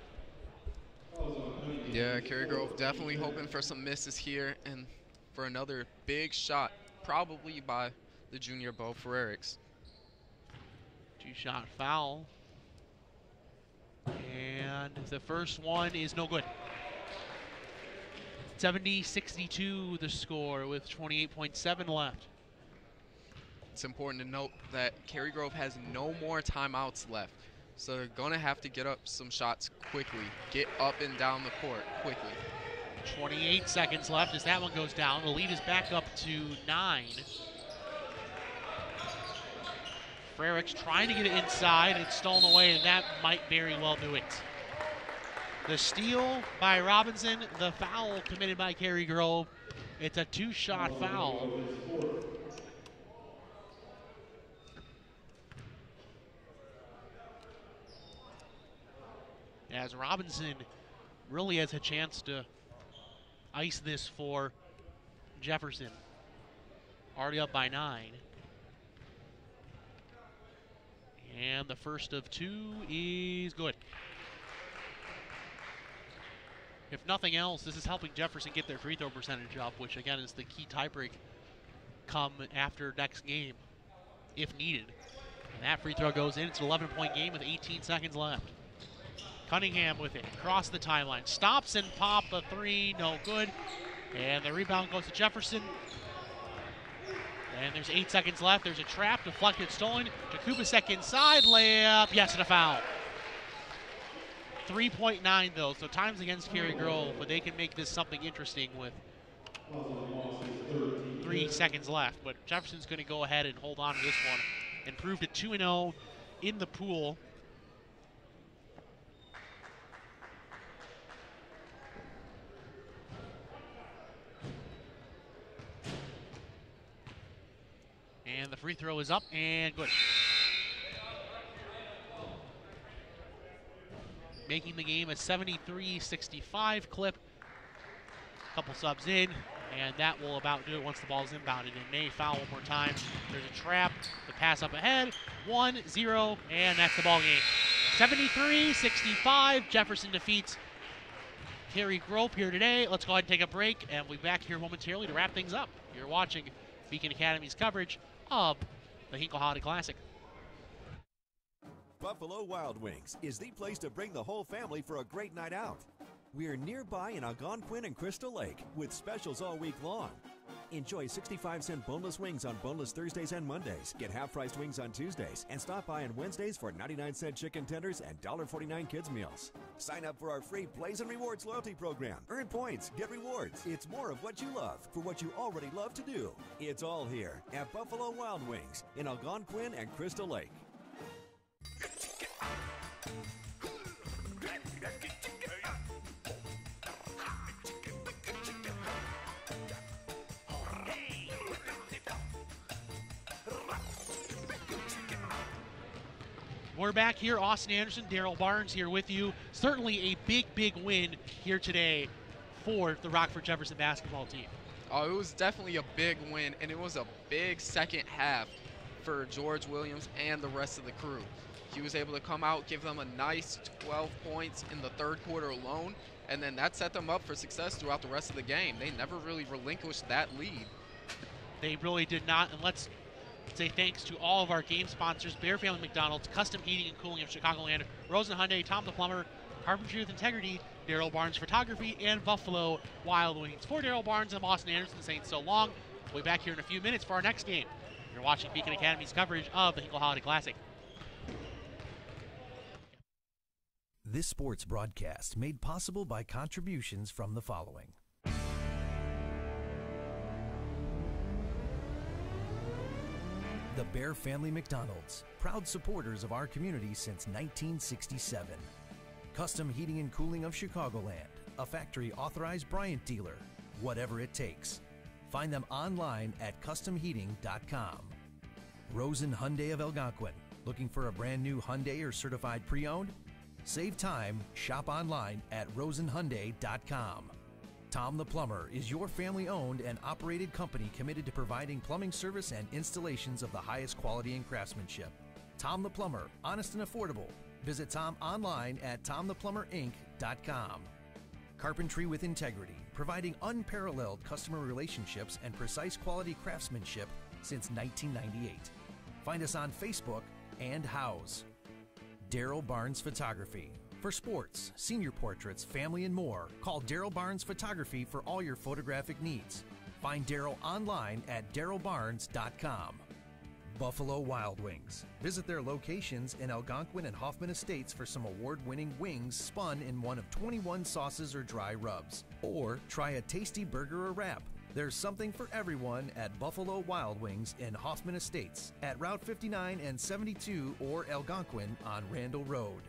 Yeah, Cary-Grove definitely hoping for some misses here and for another big shot, probably by the junior Bo Frericks. Two-shot foul. And the first one is no good. 70-62 the score with 28.7 left. It's important to note that Cary-Grove has no more timeouts left. So they're going to have to get up some shots quickly, get up and down the court quickly. 28 seconds left as that one goes down. The lead is back up to 9. Frericks trying to get it inside. It's stolen away, and that might very well do it. The steal by Robinson, the foul committed by Cary-Grove. It's a two-shot foul. As Robinson really has a chance to ice this for Jefferson. Already up by 9. And the first of two is good. If nothing else, this is helping Jefferson get their free throw percentage up, which again is the key tiebreak come after next game, if needed. And that free throw goes in. It's an 11-point game with 18 seconds left. Cunningham with it, across the timeline, stops and pop a three, no good. And the rebound goes to Jefferson. And there's 8 seconds left. There's a trap, deflected, stolen. Jakubasek inside, layup, yes, and a foul. 3.9 though, so time's against Cary-Grove, but they can make this something interesting with 3 seconds left. But Jefferson's going to go ahead and hold on to this one, improve to 2-0 in the pool. And the free throw is up and good. Making the game a 73-65 clip. Couple subs in, and that will about do it once the ball is inbounded. And May foul one more time. There's a trap, the pass up ahead, 1-0, and that's the ball game. 73-65, Jefferson defeats Cary-Grove here today. Let's go ahead and take a break, and we'll be back here momentarily to wrap things up. You're watching Beacon Academy's coverage of the Hinkle Holiday Classic. Buffalo Wild Wings is the place to bring the whole family for a great night out. We're nearby in Algonquin and Crystal Lake with specials all week long. Enjoy 65-cent boneless wings on boneless Thursdays and Mondays. Get half-priced wings on Tuesdays. And stop by on Wednesdays for 99-cent chicken tenders and $1.49 kids meals. Sign up for our free Blaze and Rewards loyalty program. Earn points, get rewards. It's more of what you love for what you already love to do. It's all here at Buffalo Wild Wings in Algonquin and Crystal Lake. We're back here. Austin Anderson, Daryl Barnes here with you. Certainly a big win here today for the Rockford Jefferson basketball team. Oh, it was definitely a big win, and it was a big second half for George Williams and the rest of the crew. He was able to come out, give them a nice 12 points in the third quarter alone, and then that set them up for success throughout the rest of the game. They never really relinquished that lead. They really did not, and let's say thanks to all of our game sponsors: Bear Family McDonald's, Custom Heating and Cooling of Chicagoland, Rosen Hyundai, Tom the Plumber, Carpentry with Integrity, Daryl Barnes Photography, and Buffalo Wild Wings. For Daryl Barnes and Austin Anderson saying so long. We'll be back here in a few minutes for our next game. You're watching Beacon Academy's coverage of the Hinkle Holiday Classic. This sports broadcast made possible by contributions from the following. The Bear Family McDonald's, proud supporters of our community since 1967. Custom Heating and Cooling of Chicagoland, a factory authorized Bryant dealer. Whatever it takes. Find them online at customheating.com. Rosen Hyundai of Algonquin. Looking for a brand new Hyundai or certified pre-owned? Save time, shop online at rosenhyundai.com. Tom the Plumber is your family-owned and operated company committed to providing plumbing service and installations of the highest quality and craftsmanship. Tom the Plumber, honest and affordable. Visit Tom online at tomtheplumberinc.com. Carpentry with Integrity, providing unparalleled customer relationships and precise quality craftsmanship since 1998. Find us on Facebook and House. Daryl Barnes Photography. For sports, senior portraits, family, and more, call Daryl Barnes Photography for all your photographic needs. Find Daryl online at darylbarnes.com. Buffalo Wild Wings. Visit their locations in Algonquin and Hoffman Estates for some award-winning wings spun in one of 21 sauces or dry rubs. Or try a tasty burger or wrap. There's something for everyone at Buffalo Wild Wings in Hoffman Estates at Route 59 and 72 or Algonquin on Randall Road.